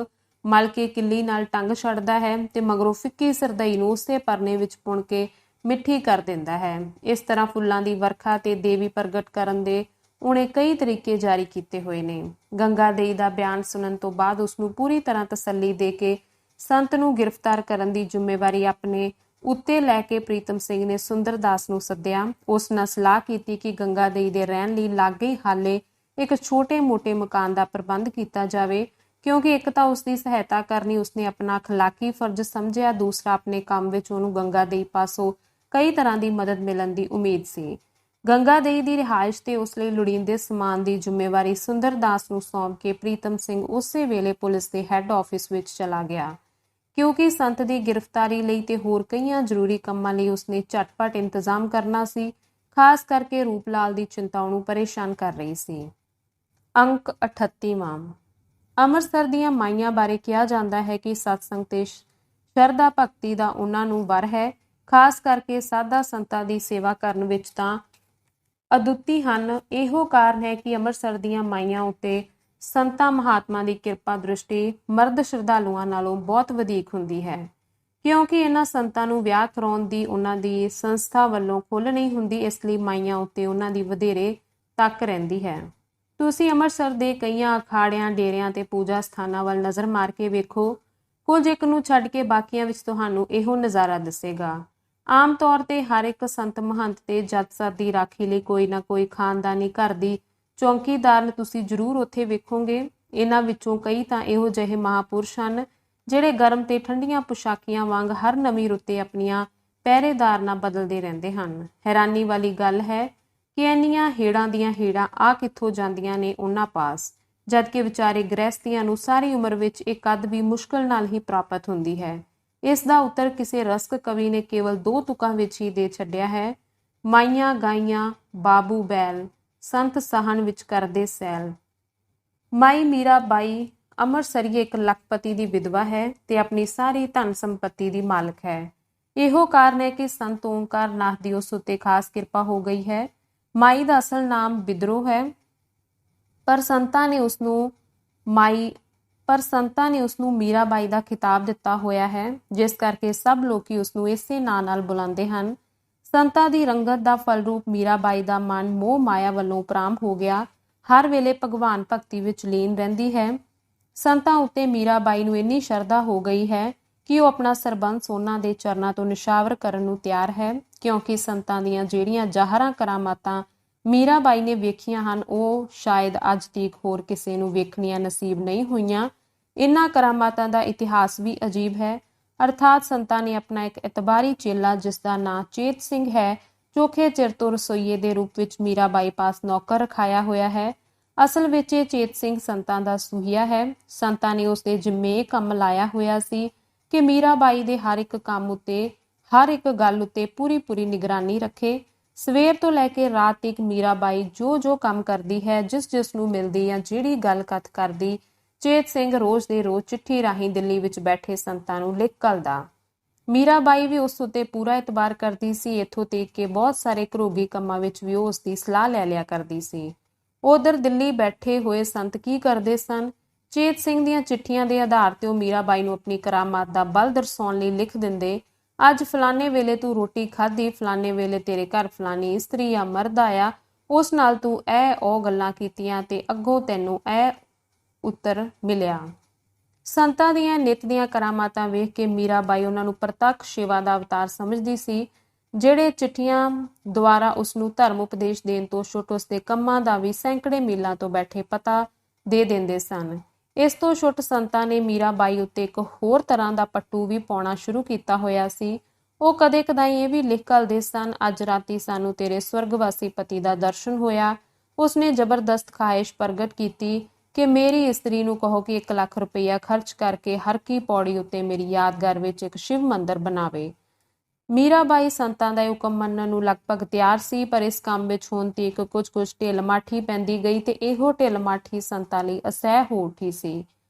ਮਲ ਕੇ ਕਿੱਲੀ ਨਾਲ ਟੰਗ ਛੱਡਦਾ ਹੈ ਤੇ ਮਗਰੋਂ ਫਿੱਕੀ ਸਰਦਈ ਨੂੰ ਉਸੇ ਪਰਨੇ ਵਿੱਚ ਪੁਣ ਕੇ ਮਿੱਠੀ ਕਰ ਦਿੰਦਾ ਹੈ। ਇਸ ਤਰ੍ਹਾਂ ਫੁੱਲਾਂ ਦੀ ਵਰਖਾ ਤੇ ਦੇਵੀ ਪ੍ਰਗਟ ਕਰਨ ਦੇ ਉਹਨੇ ਕਈ ਤਰੀਕੇ ਜਾਰੀ ਕੀਤੇ ਹੋਏ ਨੇ। ਗੰਗਾ ਦੇਈ ਦਾ ਬਿਆਨ ਸੁਣਨ ਤੋਂ ਬਾਅਦ ਉਸਨੂੰ ਪੂਰੀ ਤਰ੍ਹਾਂ ਤਸੱਲੀ ਦੇ ਕੇ ਸੰਤ ਨੂੰ ਗ੍ਰਿਫਤਾਰ ਕਰਨ ਦੀ ਜ਼ਿੰਮੇਵਾਰੀ ਆਪਣੇ ਉੱਤੇ ਲੈ ਕੇ ਪ੍ਰੀਤਮ ਸਿੰਘ ਨੇ ਸੁੰਦਰ ਦਾਸ ਨੂੰ ਸੱਦਿਆ। ਉਸ ਨਾਲ ਸਲਾਹ ਕੀਤੀ ਕਿ ਗੰਗਾ ਦੇਈ ਦੇ ਰਹਿਣ ਲਈ ਲਾਗੇ ਹੀ ਹਾਲੇ ਇੱਕ ਛੋਟੇ ਮੋਟੇ ਮਕਾਨ ਦਾ ਪ੍ਰਬੰਧ ਕੀਤਾ ਜਾਵੇ, ਕਿਉਂਕਿ ਇੱਕ ਤਾਂ ਉਸ ਦੀ ਸਹਾਇਤਾ ਕਰਨੀ ਉਸਨੇ ਆਪਣਾ ਅਖਲਾਕੀ ਫਰਜ਼ ਸਮਝਿਆ, ਦੂਸਰਾ ਆਪਣੇ ਕੰਮ ਵਿੱਚ ਉਹਨੂੰ ਗੰਗਾ ਦੇਈ ਪਾਸੋਂ ਕਈ ਤਰ੍ਹਾਂ ਦੀ ਮਦਦ ਮਿਲਣ ਦੀ ਉਮੀਦ ਸੀ। ਗੰਗਾ ਦੇਈ ਦੀ ਰਿਹਾਇਸ਼ ਤੇ ਉਸ ਲਈ ਲੋੜੀਂਦੇ ਸਮਾਨ ਦੀ ਜ਼ਿੰਮੇਵਾਰੀ ਸੁੰਦਰ ਦਾਸ ਨੂੰ ਸੌਂਪ ਕੇ ਪ੍ਰੀਤਮ ਸਿੰਘ ਉਸੇ ਵੇਲੇ ਪੁਲਿਸ ਦੇ ਹੈੱਡ ਆਫਿਸ ਵਿੱਚ ਚਲਾ ਗਿਆ। ਕਿਉਂਕਿ ਸੰਤ ਦੀ ਗ੍ਰਿਫਤਾਰੀ ਲਈ ਤੇ ਹੋਰ ਕਈਆਂ ਜ਼ਰੂਰੀ ਕੰਮਾਂ ਲਈ ਉਸਨੇ ਝਟਪਟ ਇੰਤਜ਼ਾਮ ਕਰਨਾ ਸੀ। ਖਾਸ ਕਰਕੇ ਰੂਪਲਾਲ ਦੀ ਚਿੰਤਾ ਉਹਨੂੰ ਪਰੇਸ਼ਾਨ ਕਰ ਰਹੀ ਸੀ। ਅੰਕ 38ਵਾਂ। ਅੰਮ੍ਰਿਤਸਰ ਦੀਆਂ ਮਾਈਆਂ ਬਾਰੇ ਕਿਹਾ ਜਾਂਦਾ ਹੈ ਕਿ ਸਤਸੰਗ ਤੇ ਸ਼ਰਧਾ ਭਗਤੀ ਦਾ ਉਹਨਾਂ ਨੂੰ ਵਰ ਹੈ। ਖਾਸ ਕਰਕੇ ਸਾਧਾ ਸੰਤਾਂ ਦੀ ਸੇਵਾ ਕਰਨ ਵਿੱਚ ਤਾਂ ਅਦੁੱਤੀ ਹਨ। ਇਹੋ ਕਾਰਨ ਹੈ ਕਿ ਅੰਮ੍ਰਿਤਸਰ ਦੀਆਂ ਮਾਈਆਂ ਉੱਤੇ ਸੰਤਾਂ ਮਹਾਤਮਾ ਦੀ ਕਿਰਪਾ ਦ੍ਰਿਸ਼ਟੀ ਮਰਦ ਸ਼ਰਧਾਲੂਆਂ ਨਾਲੋਂ ਬਹੁਤ ਵਧੇਕ ਹੁੰਦੀ ਹੈ, ਕਿਉਂਕਿ ਇਹਨਾਂ ਸੰਤਾਂ ਨੂੰ ਵਿਆਹ ਕਰਾਉਣ ਦੀ ਉਹਨਾਂ ਦੀ ਸੰਸਥਾ ਵੱਲੋਂ ਖੁੱਲ੍ਹ ਨਹੀਂ ਹੁੰਦੀ। ਇਸ ਲਈ ਮਾਈਆਂ ਉੱਤੇ ਉਹਨਾਂ ਦੀ ਵਧੇਰੇ ਤੱਕ ਰਹਿੰਦੀ ਹੈ। ਤੁਸੀਂ ਅੰਮ੍ਰਿਤਸਰ ਦੇ ਕਈਆਂ ਅਖਾੜਿਆਂ, ਡੇਰਿਆਂ ਤੇ ਪੂਜਾ ਸਥਾਨਾਂ ਵੱਲ ਨਜ਼ਰ ਮਾਰ ਕੇ ਵੇਖੋ। ਕੁਝ ਇੱਕ ਨੂੰ ਛੱਡ ਕੇ ਬਾਕੀਆਂ ਵਿੱਚ ਤੁਹਾਨੂੰ ਇਹੋ ਨਜ਼ਾਰਾ ਦਿਸੇਗਾ। ਆਮ ਤੌਰ ਤੇ ਹਰ ਇੱਕ ਸੰਤ ਮਹੰਤ ਤੇ ਜਥੇਦਾਰ ਦੀ ਰਾਖੀ ਲਈ ਕੋਈ ਨਾ ਕੋਈ ਖਾਨਦਾਨੀ ਘਰ ਦੀ ਚੌਕੀਦਾਰ ਤੁਸੀਂ ਜ਼ਰੂਰ ਉੱਥੇ ਵੇਖੋਗੇ। ਇਹਨਾਂ ਵਿੱਚੋਂ ਕਈ ਤਾਂ ਇਹੋ ਜਿਹੇ ਮਹਾਂਪੁਰਸ਼ ਹਨ ਜਿਹੜੇ ਗਰਮ ਤੇ ਠੰਡੀਆਂ ਪੁਸ਼ਾਕੀਆਂ ਵਾਂਗ ਹਰ ਨਵੀਂ ਰੁੱਤੇ ਆਪਣੀਆਂ ਪਹਿਰੇਦਾਰਨਾਂ ਬਦਲਦੇ ਰਹਿੰਦੇ ਹਨ। ਹੈਰਾਨੀ ਵਾਲੀ ਗੱਲ ਹੈ ਕਿ ਇੰਨੀਆਂ ਹੇੜਾਂ ਦੀਆਂ ਹੇੜਾਂ ਆ ਕਿੱਥੋਂ ਜਾਂਦੀਆਂ ਨੇ ਉਹਨਾਂ ਪਾਸ, ਜਦਕਿ ਵਿਚਾਰੇ ਗ੍ਰਹਿਸਤੀਆਂ ਨੂੰ ਸਾਰੀ ਉਮਰ ਵਿੱਚ ਇਹ ਕਦ ਵੀ ਮੁਸ਼ਕਲ ਨਾਲ ਹੀ ਪ੍ਰਾਪਤ ਹੁੰਦੀ ਹੈ। ਇਸ ਦਾ ਉੱਤਰ ਕਿਸੇ ਰਸਕ ਕਵੀ ਨੇ ਕੇਵਲ 2 ਤੁਕਾਂ ਵਿੱਚ ਹੀ ਦੇ ਛੱਡਿਆ ਹੈ। ਮਾਈਆਂ ਗਾਈਆਂ ਬਾਬੂ ਬੈਲ, ਸੰਤ ਸਾਹਣ ਵਿੱਚ ਕਰਦੇ ਸੈਲ। ਮਾਈ ਮੀਰਾ ਬਾਈ ਅੰਮ੍ਰਿਤਸਰੀਏ ਇੱਕ ਲੱਖਪਤੀ ਦੀ ਵਿਧਵਾ ਹੈ ਤੇ ਆਪਣੀ ਸਾਰੀ ਧਨ ਸੰਪੱਤੀ ਦੀ ਮਾਲਕ ਹੈ। ਇਹੋ ਕਾਰਨ ਹੈ ਕਿ ਸੰਤ ਓਂਕਾਰ ਨਾਥ ਦੀ ਉਸ ਉੱਤੇ ਖਾਸ ਕਿਰਪਾ ਹੋ ਗਈ ਹੈ। ਮਾਈ ਦਾ ਅਸਲ ਨਾਮ ਬਿਦਰੋ ਹੈ, ਪਰ ਸੰਤਾਂ ਨੇ ਉਸਨੂੰ ਮੀਰਾ ਬਾਈ ਦਾ ਖਿਤਾਬ ਦਿੱਤਾ ਹੋਇਆ ਹੈ, ਜਿਸ ਕਰਕੇ ਸਭ ਲੋਕੀ ਉਸਨੂੰ ਇਸੇ ਨਾਂ ਨਾਲ ਬੁਲਾਉਂਦੇ ਹਨ। ਸੰਤਾਂ ਦੀ ਰੰਗਤ ਦਾ ਫਲਰੂਪ ਮੀਰਾ ਬਾਈ ਦਾ ਮਨ ਮੋਹ ਮਾਇਆ ਵੱਲੋਂ ਉਪਰਾਮ ਹੋ ਗਿਆ। ਹਰ ਵੇਲੇ ਭਗਵਾਨ ਭਗਤੀ ਵਿੱਚ ਲੀਨ ਰਹਿੰਦੀ ਹੈ। ਸੰਤਾਂ ਉੱਤੇ ਮੀਰਾ ਬਾਈ ਨੂੰ ਇੰਨੀ ਸ਼ਰਧਾ ਹੋ ਗਈ ਹੈ ਕਿ ਉਹ ਆਪਣਾ ਸਰਬੰਸ ਉਹਨਾਂ ਦੇ ਚਰਨਾਂ ਤੋਂ ਨਿਸ਼ਾਵਰ ਕਰਨ ਨੂੰ ਤਿਆਰ ਹੈ, ਕਿਉਂਕਿ ਸੰਤਾਂ ਦੀਆਂ ਜਿਹੜੀਆਂ ਜ਼ਾਹਰਾਂ ਕਰਾਮਾਤਾਂ ਮੀਰਾ ਬਾਈ ਨੇ ਵੇਖੀਆਂ ਹਨ ਉਹ ਸ਼ਾਇਦ ਅੱਜ ਤੀਕ ਹੋਰ ਕਿਸੇ ਨੂੰ ਵੇਖਣੀਆਂ ਨਸੀਬ ਨਹੀਂ ਹੋਈਆਂ। ਇਨ੍ਹਾਂ ਕਰਾਮਾਤਾਂ ਦਾ ਇਤਿਹਾਸ ਵੀ ਅਜੀਬ ਹੈ। ਅਰਥਾਤ ਸੰਤਾਂ ਨੇ ਆਪਣਾ ਇੱਕ ਇਤਬਾਰੀ ਚੇਲਾ, ਜਿਸ ਦਾ ਨਾਂ ਚੇਤ ਸਿੰਘ ਹੈ, ਚੋਖੇ ਚਿਰ ਤੋਂ ਰਸੋਈਏ ਦੇ ਰੂਪ ਵਿੱਚ ਮੀਰਾ ਬਾਈ ਪਾਸ ਨੌਕਰ ਰਖਾਇਆ ਹੋਇਆ ਹੈ। ਅਸਲ ਵਿੱਚ ਇਹ ਚੇਤ ਸਿੰਘ ਸੰਤਾਂ ਦਾ ਸੂਹੀਆ ਹੈ। ਸੰਤਾਂ ਨੇ ਉਸ ਦੇ ਜਿੰਮੇ ਇਹ ਕੰਮ ਲਾਇਆ ਹੋਇਆ ਸੀ ਕਿ ਮੀਰਾ ਬਾਈ ਦੇ ਹਰ ਇੱਕ ਕੰਮ ਉੱਤੇ, ਹਰ ਇੱਕ ਗੱਲ ਉੱਤੇ ਪੂਰੀ ਨਿਗਰਾਨੀ ਰੱਖੇ। ਸਵੇਰ ਤੋਂ ਲੈ ਕੇ ਰਾਤ ਤੱਕ ਮੀਰਾ ਬਾਈ ਜੋ ਕੰਮ ਕਰਦੀ ਹੈ, ਜਿਸ ਨੂੰ ਮਿਲਦੀ ਜਾਂ ਜਿਹੜੀ ਗੱਲ ਕਥ ਕਰਦੀ, ਚੇਤ ਸਿੰਘ ਰੋਜ਼ ਦੇ ਰੋਜ਼ ਚਿੱਠੀ ਰਾਹੀਂ ਦਿੱਲੀ ਵਿੱਚ ਬੈਠੇ ਸੰਤਾਂ ਨੂੰ ਲਿਖ ਘੱਲਦਾ। ਮੀਰਾ ਬਾਈ ਵੀ ਉਸ ਉੱਤੇ ਪੂਰਾ ਇਤਬਾਰ ਕਰਦੀ ਸੀ। ਇੱਥੋਂ ਤੱਕ ਕਿ ਬਹੁਤ ਸਾਰੇ ਘਰੋਗੀ ਕੰਮਾਂ ਵਿੱਚ ਵੀ ਉਹ ਉਸ ਦੀ ਸਲਾਹ ਲੈ ਲਿਆ ਕਰਦੀ ਸੀ। ਉਧਰ ਦਿੱਲੀ ਬੈਠੇ ਹੋਏ ਸੰਤ ਕੀ ਕਰਦੇ ਸਨ? ਚੇਤ ਸਿੰਘ ਦੀਆਂ ਚਿੱਠੀਆਂ ਦੇ ਆਧਾਰ ਤੇ ਉਹ ਮੀਰਾ ਬਾਈ ਨੂੰ ਆਪਣੀ ਕਰਾਮਾਤ ਦਾ ਬਲ ਦਰਸਾਉਣ ਲਈ ਲਿਖ ਦਿੰਦੇ। ਅੱਜ ਫਲਾਣੇ ਵੇਲੇ ਤੂੰ ਰੋਟੀ ਖਾਧੀ, ਫਲਾਣੇ ਵੇਲੇ ਤੇਰੇ ਘਰ ਫਲਾਣੀ ਇਸਤਰੀ ਜਾਂ ਮਰਦ ਆਇਆ, ਉਸ ਨਾਲ ਤੂੰ ਉਹ ਗੱਲਾਂ ਕੀਤੀਆਂ ਤੇ ਅੱਗੋਂ ਤੈਨੂੰ ਉੱਤਰ ਮਿਲਿਆ। ਸੰਤਾਂ ਦੀਆਂ ਨਿੱਤ ਦੀਆਂ ਕਰਾਮਾਤਾਂ ਵੇਖ ਕੇ ਮੀਰਾ ਬਾਈ ਉਹਨਾਂ ਨੂੰ ਪ੍ਰਤੱਖ ਸ਼ਿਵਾ ਦਾ ਅਵਤਾਰ ਸਮਝਦੀ ਸੀ, ਜਿਹੜੇ ਚਿੱਠੀਆਂ ਦੁਆਰਾ ਉਸਨੂੰ ਧਰਮ ਉਪਦੇਸ਼ ਦੇਣ ਤੋਂ ਛੁੱਟ ਉਸਦੇ ਕੰਮਾਂ ਦਾ ਵੀ ਸੈਂਕੜੇ ਮੀਲਾਂ ਤੋਂ ਬੈਠੇ ਪਤਾ ਦੇ ਦਿੰਦੇ ਸਨ। ਇਸ ਤੋਂ ਛੁੱਟ ਸੰਤਾਂ ਨੇ ਮੀਰਾ ਬਾਈ ਉੱਤੇ ਇੱਕ ਹੋਰ ਤਰ੍ਹਾਂ ਦਾ ਪੱਟੂ ਵੀ ਪਾਉਣਾ ਸ਼ੁਰੂ ਕੀਤਾ ਹੋਇਆ ਸੀ। ਉਹ ਕਦੇ ਕਦਾਈ ਇਹ ਵੀ ਲਿਖ ਘੱਲਦੇ ਸਨ, ਅੱਜ ਰਾਤੀ ਸਾਨੂੰ ਤੇਰੇ ਸਵਰਗਵਾਸੀ ਪਤੀ ਦਾ ਦਰਸ਼ਨ ਹੋਇਆ। ਉਸਨੇ ਜ਼ਬਰਦਸਤ ਖਾਹਿਸ਼ ਪ੍ਰਗਟ ਕੀਤੀ ਕਿ ਮੇਰੀ ਇਸਤਰੀ ਨੂੰ ਕਹੋ ਕਿ 1 ਲੱਖ ਰੁਪਈਆ ਖਰਚ ਕਰਕੇ ਹਰ ਕੀ ਪੌੜੀ ਉੱਤੇ ਮੇਰੀ ਯਾਦਗਾਰ ਵਿੱਚ ਇੱਕ ਸ਼ਿਵ ਮੰਦਰ ਬਣਾਵੇ। ਮੀਰਾ ਬਾਈ ਸੰਤਾਂ ਦਾ ਹੁਕਮ ਮੰਨਣ ਨੂੰ ਲਗਭਗ ਤਿਆਰ ਸੀ, ਪਰ ਇਸ ਕੰਮ ਵਿੱਚ ਹੁਣ ਤੀਕ ਕੁਝ ਢਿੱਲ ਮਾਠੀ ਪੈਂਦੀ ਗਈ ਤੇ ਇਹੋ ਢਿੱਲ ਮਾਠੀ ਸੰਤਾਂ ਲਈ ਅਸਹਿ ਹੋ ਉੱਠੀ ਸੀ।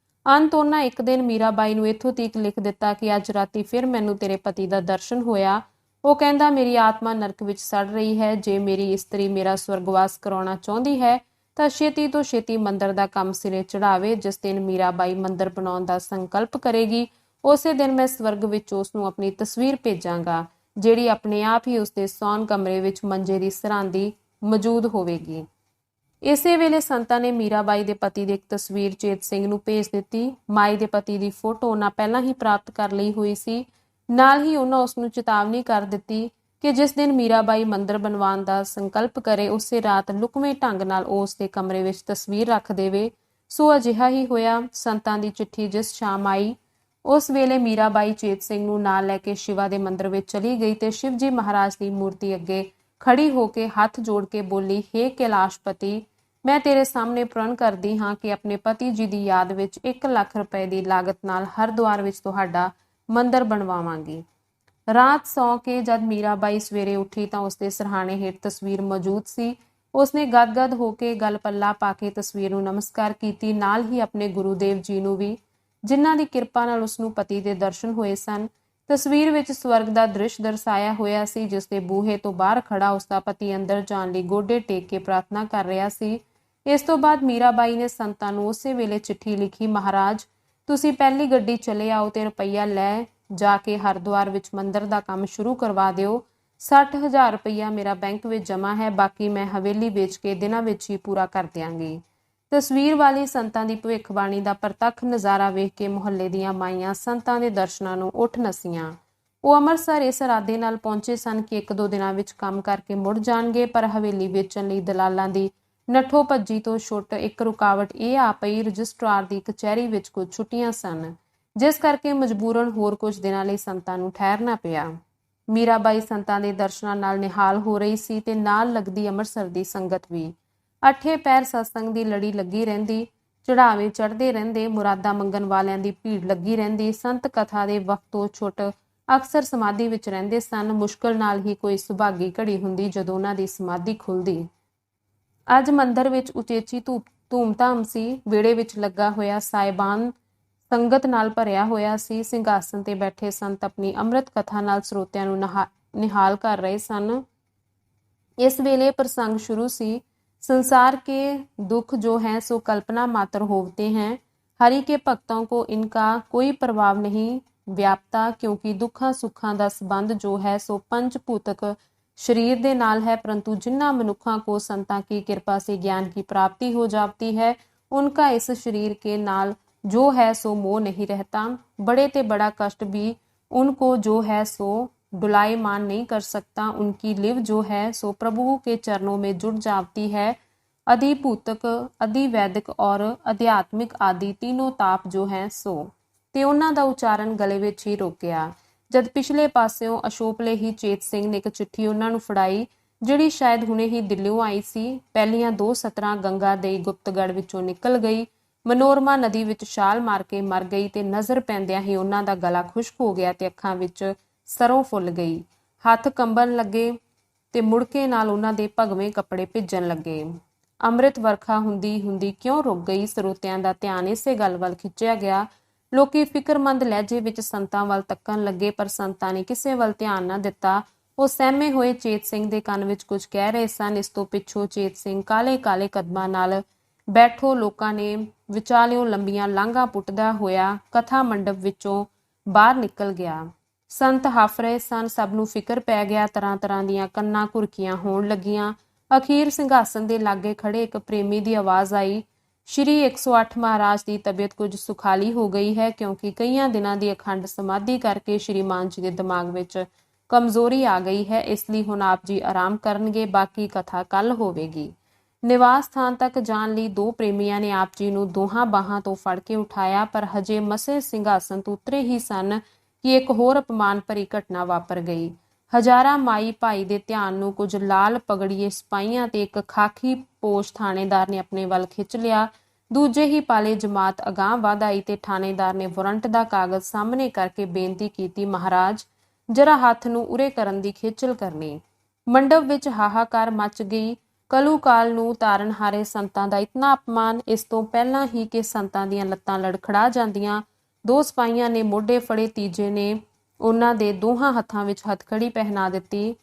ਅੰਤ ਉਹਨਾਂ ਇੱਕ ਦਿਨ ਮੀਰਾ ਬਾਈ ਨੂੰ ਇੱਥੋਂ ਤੀਕ ਲਿਖ ਦਿੱਤਾ ਕਿ ਅੱਜ ਰਾਤੀ ਫਿਰ ਮੈਨੂੰ ਤੇਰੇ ਪਤੀ ਦਾ ਦਰਸ਼ਨ ਹੋਇਆ। ਉਹ ਕਹਿੰਦਾ ਮੇਰੀ ਆਤਮਾ ਨਰਕ ਵਿੱਚ ਸੜ ਰਹੀ ਹੈ। ਜੇ ਮੇਰੀ ਇਸਤਰੀ ਮੇਰਾ ਸਵਰਗਵਾਸ ਕਰਾਉਣਾ ਚਾਹੁੰਦੀ ਹੈ ਤਾਂ ਛੇਤੀ ਤੋਂ ਛੇਤੀ ਮੰਦਰ ਦਾ ਕੰਮ ਸਿਰੇ ਚੜਾਵੇ। ਜਿਸ ਦਿਨ ਮੀਰਾ ਬਾਈ ਮੰਦਰ ਬਣਾਉਣ ਦਾ ਸੰਕਲਪ ਕਰੇਗੀ, ਉਸੇ ਦਿਨ ਮੈਂ ਸਵਰਗ ਵਿੱਚ ਉਸ ਨੂੰ ਆਪਣੀ ਤਸਵੀਰ ਭੇਜਾਂਗਾ, ਜਿਹੜੀ ਆਪਣੇ ਆਪ ਹੀ ਉਸਦੇ ਸੌਣ ਕਮਰੇ ਵਿੱਚ ਮੰਜੇ ਦੀ ਸਰਾਂਦੀ ਮੌਜੂਦ ਹੋਵੇਗੀ। ਇਸੇ ਵੇਲੇ ਸੰਤਾਂ ਨੇ ਮੀਰਾ ਬਾਈ ਦੇ ਪਤੀ ਦੀ ਇੱਕ ਤਸਵੀਰ ਚੇਤ ਸਿੰਘ ਨੂੰ ਭੇਜ ਦਿੱਤੀ। ਮਾਈ ਦੇ ਪਤੀ ਦੀ ਫੋਟੋ ਉਹਨਾਂ ਪਹਿਲਾਂ ਹੀ ਪ੍ਰਾਪਤ ਕਰ ਲਈ ਹੋਈ ਸੀ। ਨਾਲ ਹੀ ਉਹਨਾਂ ਉਸ ਨੂੰ ਚੇਤਾਵਨੀ ਕਰ ਦਿੱਤੀ ਕਿ ਜਿਸ ਦਿਨ ਮੀਰਾ ਬਾਈ ਮੰਦਰ ਬਣਵਾਉਣ ਦਾ ਸੰਕਲਪ ਕਰੇ, ਉਸੇ ਰਾਤ ਲੁਕਵੇਂ ਢੰਗ ਨਾਲ ਉਹ ਉਸਦੇ ਕਮਰੇ ਵਿੱਚ ਤਸਵੀਰ ਰੱਖ ਦੇਵੇ। ਸੋ ਅਜਿਹਾ ਹੀ ਹੋਇਆ। ਸੰਤਾਂ ਦੀ ਚਿੱਠੀ ਜਿਸ ਸ਼ਾਮ ਆਈ, ਉਸ ਵੇਲੇ ਮੀਰਾਬਾਈ ਚੇਤ ਸਿੰਘ ਨੂੰ ਨਾਲ ਲੈ ਕੇ ਸ਼ਿਵਾ ਦੇ ਮੰਦਰ ਵਿੱਚ ਚਲੀ ਗਈ ਤੇ ਸ਼ਿਵ ਜੀ ਮਹਾਰਾਜ ਦੀ ਮੂਰਤੀ ਅੱਗੇ ਖੜੀ ਹੋ ਕੇ ਹੱਥ ਜੋੜ ਕੇ ਬੋਲੀ, ਹੇ ਕੈਲਾਸ਼ਪਤੀ, ਮੈਂ ਤੇਰੇ ਸਾਹਮਣੇ ਪ੍ਰਣ ਕਰਦੀ ਹਾਂ ਕਿ ਆਪਣੇ ਪਤੀ ਜੀ ਦੀ ਯਾਦ ਵਿੱਚ 1 ਲੱਖ ਰੁਪਏ ਦੀ ਲਾਗਤ ਨਾਲ ਹਰਿਦੁਆਰ ਵਿੱਚ ਤੁਹਾਡਾ ਮੰਦਰ ਬਣਵਾਵਾਂਗੀ। ਰਾਤ ਸੌਂ ਕੇ ਜਦ ਮੀਰਾਬਾਈ ਸਵੇਰੇ ਉੱਠੀ ਤਾਂ ਉਸਦੇ ਸਰਹਾਣੇ ਹੇਠ ਤਸਵੀਰ ਮੌਜੂਦ ਸੀ। ਉਸਨੇ ਗਦਗਦ ਹੋ ਕੇ ਗਲ ਪੱਲਾ ਪਾ ਕੇ ਤਸਵੀਰ ਨੂੰ ਨਮਸਕਾਰ ਕੀਤੀ, ਨਾਲ ਹੀ ਆਪਣੇ ਗੁਰੂਦੇਵ ਜੀ ਨੂੰ ਵੀ, ਜਿਨ੍ਹਾਂ ਦੀ ਕਿਰਪਾ ਨਾਲ ਉਸਨੂੰ ਪਤੀ ਦੇ ਦਰਸ਼ਨ ਹੋਏ ਸਨ। ਤਸਵੀਰ ਵਿੱਚ ਸਵਰਗ ਦਾ ਦ੍ਰਿਸ਼ ਦਰਸਾਇਆ ਹੋਇਆ ਸੀ, ਜਿਸ ਦੇ ਬੂਹੇ ਤੋਂ ਬਾਹਰ ਖੜਾ ਉਸਦਾ ਪਤੀ ਅੰਦਰ ਜਾਣ ਲਈ ਗੋਡੇ ਟੇਕ ਕੇ ਪ੍ਰਾਰਥਨਾ ਕਰ ਰਿਹਾ ਸੀ। ਇਸ ਤੋਂ ਬਾਅਦ ਮੀਰਾਬਾਈ ਨੇ ਸੰਤਾਂ ਨੂੰ ਉਸੇ ਵੇਲੇ ਚਿੱਠੀ ਲਿਖੀ, ਮਹਾਰਾਜ, ਤੁਸੀਂ ਪਹਿਲੀ ਗੱਡੀ ਚਲੇ ਆਓ ਤੇ ਰੁਪਈਆ ਲੈ ਜਾ ਕੇ ਹਰਿਦੁਆਰ ਵਿੱਚ ਮੰਦਰ ਦਾ ਕੰਮ ਸ਼ੁਰੂ ਕਰਵਾ ਦਿਓ। 60,000 ਰੁਪਈਆ ਮੇਰਾ ਬੈਂਕ ਵਿੱਚ ਜਮ੍ਹਾਂ ਹੈ, ਬਾਕੀ ਮੈਂ ਹਵੇਲੀ ਵੇਚ ਕੇ ਦਿਨਾਂ ਵਿੱਚ ਹੀ ਪੂਰਾ ਕਰ ਦਿਆਂਗੀ। ਤਸਵੀਰ ਵਾਲੀ ਸੰਤਾਂ ਦੀ ਭਵਿੱਖਬਾਣੀ ਦਾ ਪ੍ਰਤੱਖ ਨਜ਼ਾਰਾ ਵੇਖ ਕੇ ਮੁਹੱਲੇ ਦੀਆਂ ਮਾਈਆਂ ਸੰਤਾਂ ਦੇ ਦਰਸ਼ਨਾਂ ਨੂੰ ਉੱਠ ਨੱਸੀਆਂ। ਉਹ ਅੰਮ੍ਰਿਤਸਰ ਇਸ ਇਰਾਦੇ ਨਾਲ ਪਹੁੰਚੇ ਸਨ ਕਿ 1-2 ਦਿਨਾਂ ਵਿੱਚ ਕੰਮ ਕਰਕੇ ਮੁੜ ਜਾਣਗੇ, ਪਰ ਹਵੇਲੀ ਵੇਚਣ ਲਈ ਦਲਾਲਾਂ ਦੀ ਨੱਠੋ ਭੱਜੀ ਤੋਂ ਛੁੱਟ ਇੱਕ ਰੁਕਾਵਟ ਇਹ ਆ ਪਈ, ਰਜਿਸਟਰਾਰ ਦੀ ਕਚਹਿਰੀ ਵਿੱਚ ਕੁਝ ਛੁੱਟੀਆਂ ਸਨ, ਜਿਸ ਕਰਕੇ ਮਜਬੂਰਨ ਹੋਰ ਕੁਝ ਦਿਨਾਂ ਲਈ ਸੰਤਾਂ ਨੂੰ ਠਹਿਰਨਾ ਪਿਆ। ਮੀਰਾਬਾਈ ਸੰਤਾਂ ਦੇ ਦਰਸ਼ਨਾਂ ਨਾਲ ਨਿਹਾਲ ਹੋ ਰਹੀ ਸੀ ਤੇ ਨਾਲ ਲੱਗਦੀ ਅੰਮ੍ਰਿਤਸਰ ਦੀ ਸੰਗਤ ਵੀ। 8 ਪਹਿਰ ਸਤਸੰਗ ਦੀ ਲੜੀ ਲੱਗੀ ਰਹਿੰਦੀ, ਚੜਾਵੇ ਚੜ੍ਹਦੇ ਰਹਿੰਦੇ, ਮੁਰਾਦਾਂ ਮੰਗਣ ਵਾਲਿਆਂ ਦੀ ਭੀੜ ਲੱਗੀ ਰਹਿੰਦੀ। ਸੰਤ ਕਥਾ ਦੇ ਵਕਤੋਂ ਛੁੱਟ ਅਕਸਰ ਸਮਾਧੀ ਵਿੱਚ ਰਹਿੰਦੇ ਸਨ। ਮੁਸ਼ਕਲ ਨਾਲ ਹੀ ਕੋਈ ਸੁਭਾਗੀ ਘੜੀ ਹੁੰਦੀ ਜਦੋਂ ਉਹਨਾਂ ਦੀ ਸਮਾਧੀ ਖੁੱਲਦੀ। ਅੱਜ ਮੰਦਰ ਵਿੱਚ ਉਚੇਚੀ ਧੂਮ-ਧਾਮ ਸੀ। ਵਿਹੜੇ ਵਿੱਚ ਲੱਗਾ ਹੋਇਆ ਸਾਹਿਬਾਨ ਸੰਗਤ ਨਾਲ ਭਰਿਆ ਹੋਇਆ ਸੀ। ਸਿੰਘਾਸਨ ਤੇ ਬੈਠੇ ਸੰਤ ਆਪਣੀ ਅੰਮ੍ਰਿਤ ਕਥਾ ਨਾਲ ਸਰੋਤਿਆਂ ਨੂੰ ਨਿਹਾਲ ਕਰ ਰਹੇ ਸਨ। ਇਸ ਵੇਲੇ ਪ੍ਰਸੰਗ ਸ਼ੁਰੂ ਸੀ। संसार के दुख जो हैं सो कल्पना मात्र होते हैं, हरि के भक्तों को इनका कोई प्रभाव नहीं व्यापता, क्योंकि दुखा सुखा का संबंध जो है सो पंचभूतक शरीर दे नाल है, परंतु जिन्ना मनुखा को संतां की कृपा से ज्ञान की प्राप्ति हो जाती है, उनका इस शरीर के नाल जो है सो मोह नहीं रहता। बड़े ते बड़ा कष्ट भी उनको जो है सो डुलायमान नहीं कर सकता। उनकी लिव जो है सो प्रभु के चरणों में जुड़ जाती है। अधिभूतक, अधिवैदिक और अध्यात्मिक आदि तीनों ताप जो है सो। ਤੇ ਉਹਨਾਂ ਦਾ ਉਚਾਰਨ ਗਲੇ ਵਿੱਚ ਹੀ ਰੋਕਿਆ। ਜਦ ਪਿਛਲੇ ਪਾਸਿਓਂ ਅਸ਼ੋਪਲੇ ਹੀ ਚੇਤ ਸਿੰਘ ਨੇ ਇੱਕ ਚਿੱਠੀ ਉਹਨਾਂ ਨੂੰ ਫੜਾਈ, ਜਿਹੜੀ ਸ਼ਾਇਦ ਹੁਣੇ ਹੀ ਦਿੱਲੀੋਂ ਆਈ ਸੀ। ਪਹਿਲੀਆਂ 2 ਸਤਰਾਂ ਗੰਗਾ ਦੇ ਗੁਪਤਗੜ ਵਿੱਚੋਂ ਨਿਕਲ ਗਈ, ਮਨੋਰਮਾ ਨਦੀ ਵਿੱਚ ਛਾਲ ਮਾਰ ਕੇ ਮਰ ਗਈ ਤੇ ਨਜ਼ਰ ਪੈਂਦਿਆਂ ਹੀ ਉਹਨਾਂ ਦਾ ਗਲਾ ਖੁਸ਼ਕ ਹੋ ਗਿਆ ਤੇ ਅੱਖਾਂ ਵਿੱਚ ਸਰੋਂ ਫੁੱਲ ਗਈ। ਹੱਥ ਕੰਬਣ ਲੱਗੇ ਤੇ ਮੁੜਕੇ ਨਾਲ ਉਹਨਾਂ ਦੇ ਭਗਵੇਂ ਕੱਪੜੇ ਭਿੱਜਣ ਲੱਗੇ। ਅੰਮ੍ਰਿਤ ਵਰਖਾ ਹੁੰਦੀ ਹੁੰਦੀ ਕਿਉਂ ਰੁਕ ਗਈ? ਸਰੋਤਿਆਂ ਦਾ ਧਿਆਨ ਇਸੇ ਗੱਲ ਵੱਲ ਖਿੱਚਿਆ ਗਿਆ। ਲੋਕੀ ਫਿਕਰਮੰਦ ਲਹਿਜੇ ਵਿੱਚ ਸੰਤਾਂ ਵੱਲ ਤੱਕਣ ਲੱਗੇ, ਪਰ ਸੰਤਾਂ ਨੇ ਕਿਸੇ ਵੱਲ ਧਿਆਨ ਨਾ ਦਿੱਤਾ। ਉਹ ਸਹਿਮੇ ਹੋਏ ਚੇਤ ਸਿੰਘ ਦੇ ਕੰਨ ਵਿੱਚ ਕੁਝ ਕਹਿ ਰਹੇ ਸਨ। ਇਸ ਤੋਂ ਪਿੱਛੋਂ ਚੇਤ ਸਿੰਘ ਕਾਲੇ ਕਾਲੇ ਕਦਮਾਂ ਨਾਲ ਬੈਠੋ ਲੋਕਾਂ ਨੇ ਵਿਚਾਲਿਓਂ ਲੰਬੀਆਂ ਲਾਂਘਾਂ ਪੁੱਟਦਾ ਹੋਇਆ ਕਥਾ ਮੰਡਪ ਵਿੱਚੋਂ ਬਾਹਰ ਨਿਕਲ ਗਿਆ। ਸੰਤ ਹੱਫ ਰਹੇ ਸਨ, ਸਭ ਨੂੰ ਫਿਕਰ ਪੈ ਗਿਆ। ਤਰ੍ਹਾਂ ਦੀਆਂ ਕੰਨਾਂ ਘੁਰਕੀਆਂ ਹੋਣ ਲੱਗੀਆਂ। ਅਖੀਰ ਸਿੰਘਾਸਨ ਦੇ ਲਾਗੇ ਖੜੇ ਇੱਕ ਪ੍ਰੇਮੀ ਦੀ ਆਵਾਜ਼ ਆਈ, ਸ਼੍ਰੀ 108 ਮਹਾਰਾਜ ਦੀ ਤਬੀਅਤ ਕੁਝ ਸੁਖਾਲੀ ਹੋ ਗਈ ਹੈ, ਕਿਉਂਕਿ ਕਈਆਂ ਦਿਨਾਂ ਦੀ ਅਖੰਡ ਸਮਾਧੀ ਕਰਕੇ ਸ਼੍ਰੀਮਾਨ ਜੀ ਦੇ ਦਿਮਾਗ ਵਿੱਚ ਕਮਜ਼ੋਰੀ ਆ ਗਈ ਹੈ। ਇਸ ਲਈ ਹੁਣ ਆਪ ਜੀ ਆਰਾਮ ਕਰਨਗੇ, ਬਾਕੀ ਕਥਾ ਕੱਲ ਹੋਵੇਗੀ। ਨਿਵਾਸ ਸਥਾਨ ਤੱਕ ਜਾਣ ਲਈ 2 ਪ੍ਰੇਮੀਆਂ ਨੇ ਆਪ ਜੀ ਨੂੰ ਦੋਹਾਂ ਬਾਹਾਂ ਤੋਂ ਫੜ ਕੇ ਉਠਾਇਆ, ਪਰ ਹਜੇ ਮਸੇ ਸਿੰਘਾਸਨ ਤੋਂ ਉਤਰੇ ਹੀ ਸਨ ਕਿ ਇੱਕ ਹੋਰ ਅਪਮਾਨ ਭਰੀ ਘਟਨਾ ਵਾਪਰ ਗਈ। ਹਜ਼ਾਰਾਂ ਮਾਈ ਭਾਈ ਦੇ ਧਿਆਨ ਨੂੰ ਕੁਝ ਲਾਲ ਪਗੜੀਏ ਸਿਪਾਹੀਆਂ ਤੇ ਇੱਕ ਖਾਕੀ ਪੋਸ਼ ਥਾਣੇਦਾਰ ਨੇ ਆਪਣੇ ਵੱਲ ਖਿੱਚ ਲਿਆ। ਦੂਜੇ ਹੀ ਪਾਲੇ ਜਮਾਤ ਅਗਾਂਹ ਵਧ ਆਈ ਤੇ ਥਾਣੇਦਾਰ ਨੇ ਵਾਰੰਟ ਦਾ ਕਾਗਜ਼ ਸਾਹਮਣੇ ਕਰਕੇ ਬੇਨਤੀ ਕੀਤੀ, ਮਹਾਰਾਜ ਜਰਾ ਹੱਥ ਨੂੰ ਉਰੇ ਕਰਨ ਦੀ ਖੇਚਲ ਕਰਨੀ। ਮੰਡਪ ਵਿੱਚ ਹਾਹਾਕਾਰ ਮਚ ਗਈ। ਕਲੂਕਾਲ ਨੂੰ ਤਾਰਨ ਹਾਰੇ ਸੰਤਾਂ ਦਾ ਇਤਨਾ ਅਪਮਾਨ, ਇਸ ਤੋਂ ਪਹਿਲਾਂ ਹੀ ਕਿ ਸੰਤਾਂ ਦੀਆਂ ਲੱਤਾਂ ਲੜਖੜਾ ਜਾਂਦੀਆਂ। 2 ਸਿਪਾਹੀਆਂ ਨੇ ਮੋਢੇ ਫੜੇ, ਤੀਜੇ ਨੇ ਉਹਨਾਂ ਦੇ ਦੋਹਾਂ ਹੱਥਾਂ ਵਿੱਚ ਹੱਥਕੜੀ ਪਹਿਨਾ ਦਿੱਤੀ।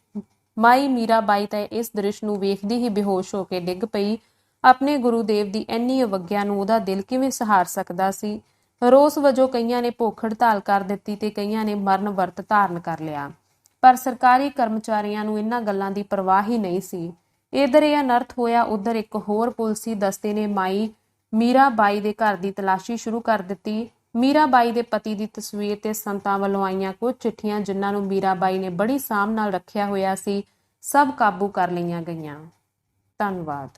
ਮਾਈ ਮੀਰਾਬਾਈ ਤਾਂ ਇਸ ਦ੍ਰਿਸ਼ ਨੂੰ ਵੇਖਦੀ ਹੀ ਬੇਹੋਸ਼ ਹੋ ਕੇ ਡਿੱਗ ਪਈ। ਆਪਣੇ ਗੁਰੂਦੇਵ ਦੀ ਇੰਨੀ ਅਵੱਗਿਆ ਨੂੰ ਉਹਦਾ ਦਿਲ ਕਿਵੇਂ ਸਹਾਰ ਸਕਦਾ ਸੀ? ਰੋਸ ਵਜੋਂ ਕਈਆਂ ਨੇ ਭੁੱਖ ਹੜਤਾਲ ਕਰ ਦਿੱਤੀ ਤੇ ਕਈਆਂ ਨੇ ਮਰਨ ਵਰਤ ਧਾਰਨ ਕਰ ਲਿਆ, ਪਰ ਸਰਕਾਰੀ ਕਰਮਚਾਰੀਆਂ ਨੂੰ ਇਹਨਾਂ ਗੱਲਾਂ ਦੀ ਪਰਵਾਹ ਹੀ ਨਹੀਂ ਸੀ। ਇਧਰ ਇਹ ਅਨਰਥ ਹੋਇਆ, ਉਧਰ ਇੱਕ ਹੋਰ ਪੁਲਿਸੀ ਦਸਤੇ ਨੇ ਮਾਈ ਮੀਰਾਬਾਈ ਦੇ ਘਰ ਦੀ ਤਲਾਸ਼ੀ ਸ਼ੁਰੂ ਕਰ ਦਿੱਤੀ। ਮੀਰਾਬਾਈ ਦੇ ਪਤੀ ਦੀ ਤਸਵੀਰ ਤੇ ਸੰਤਾਂ ਵੱਲੋਂ ਆਈਆਂ ਕੁਝ ਚਿੱਠੀਆਂ, ਜਿਨ੍ਹਾਂ ਨੂੰ ਮੀਰਾਬਾਈ ਨੇ ਬੜੀ ਸਾਂਭ ਨਾਲ ਰੱਖਿਆ ਹੋਇਆ ਸੀ, ਸਭ ਕਾਬੂ ਕਰ ਲਈਆਂ ਗਈਆਂ। ਧੰਨਵਾਦ।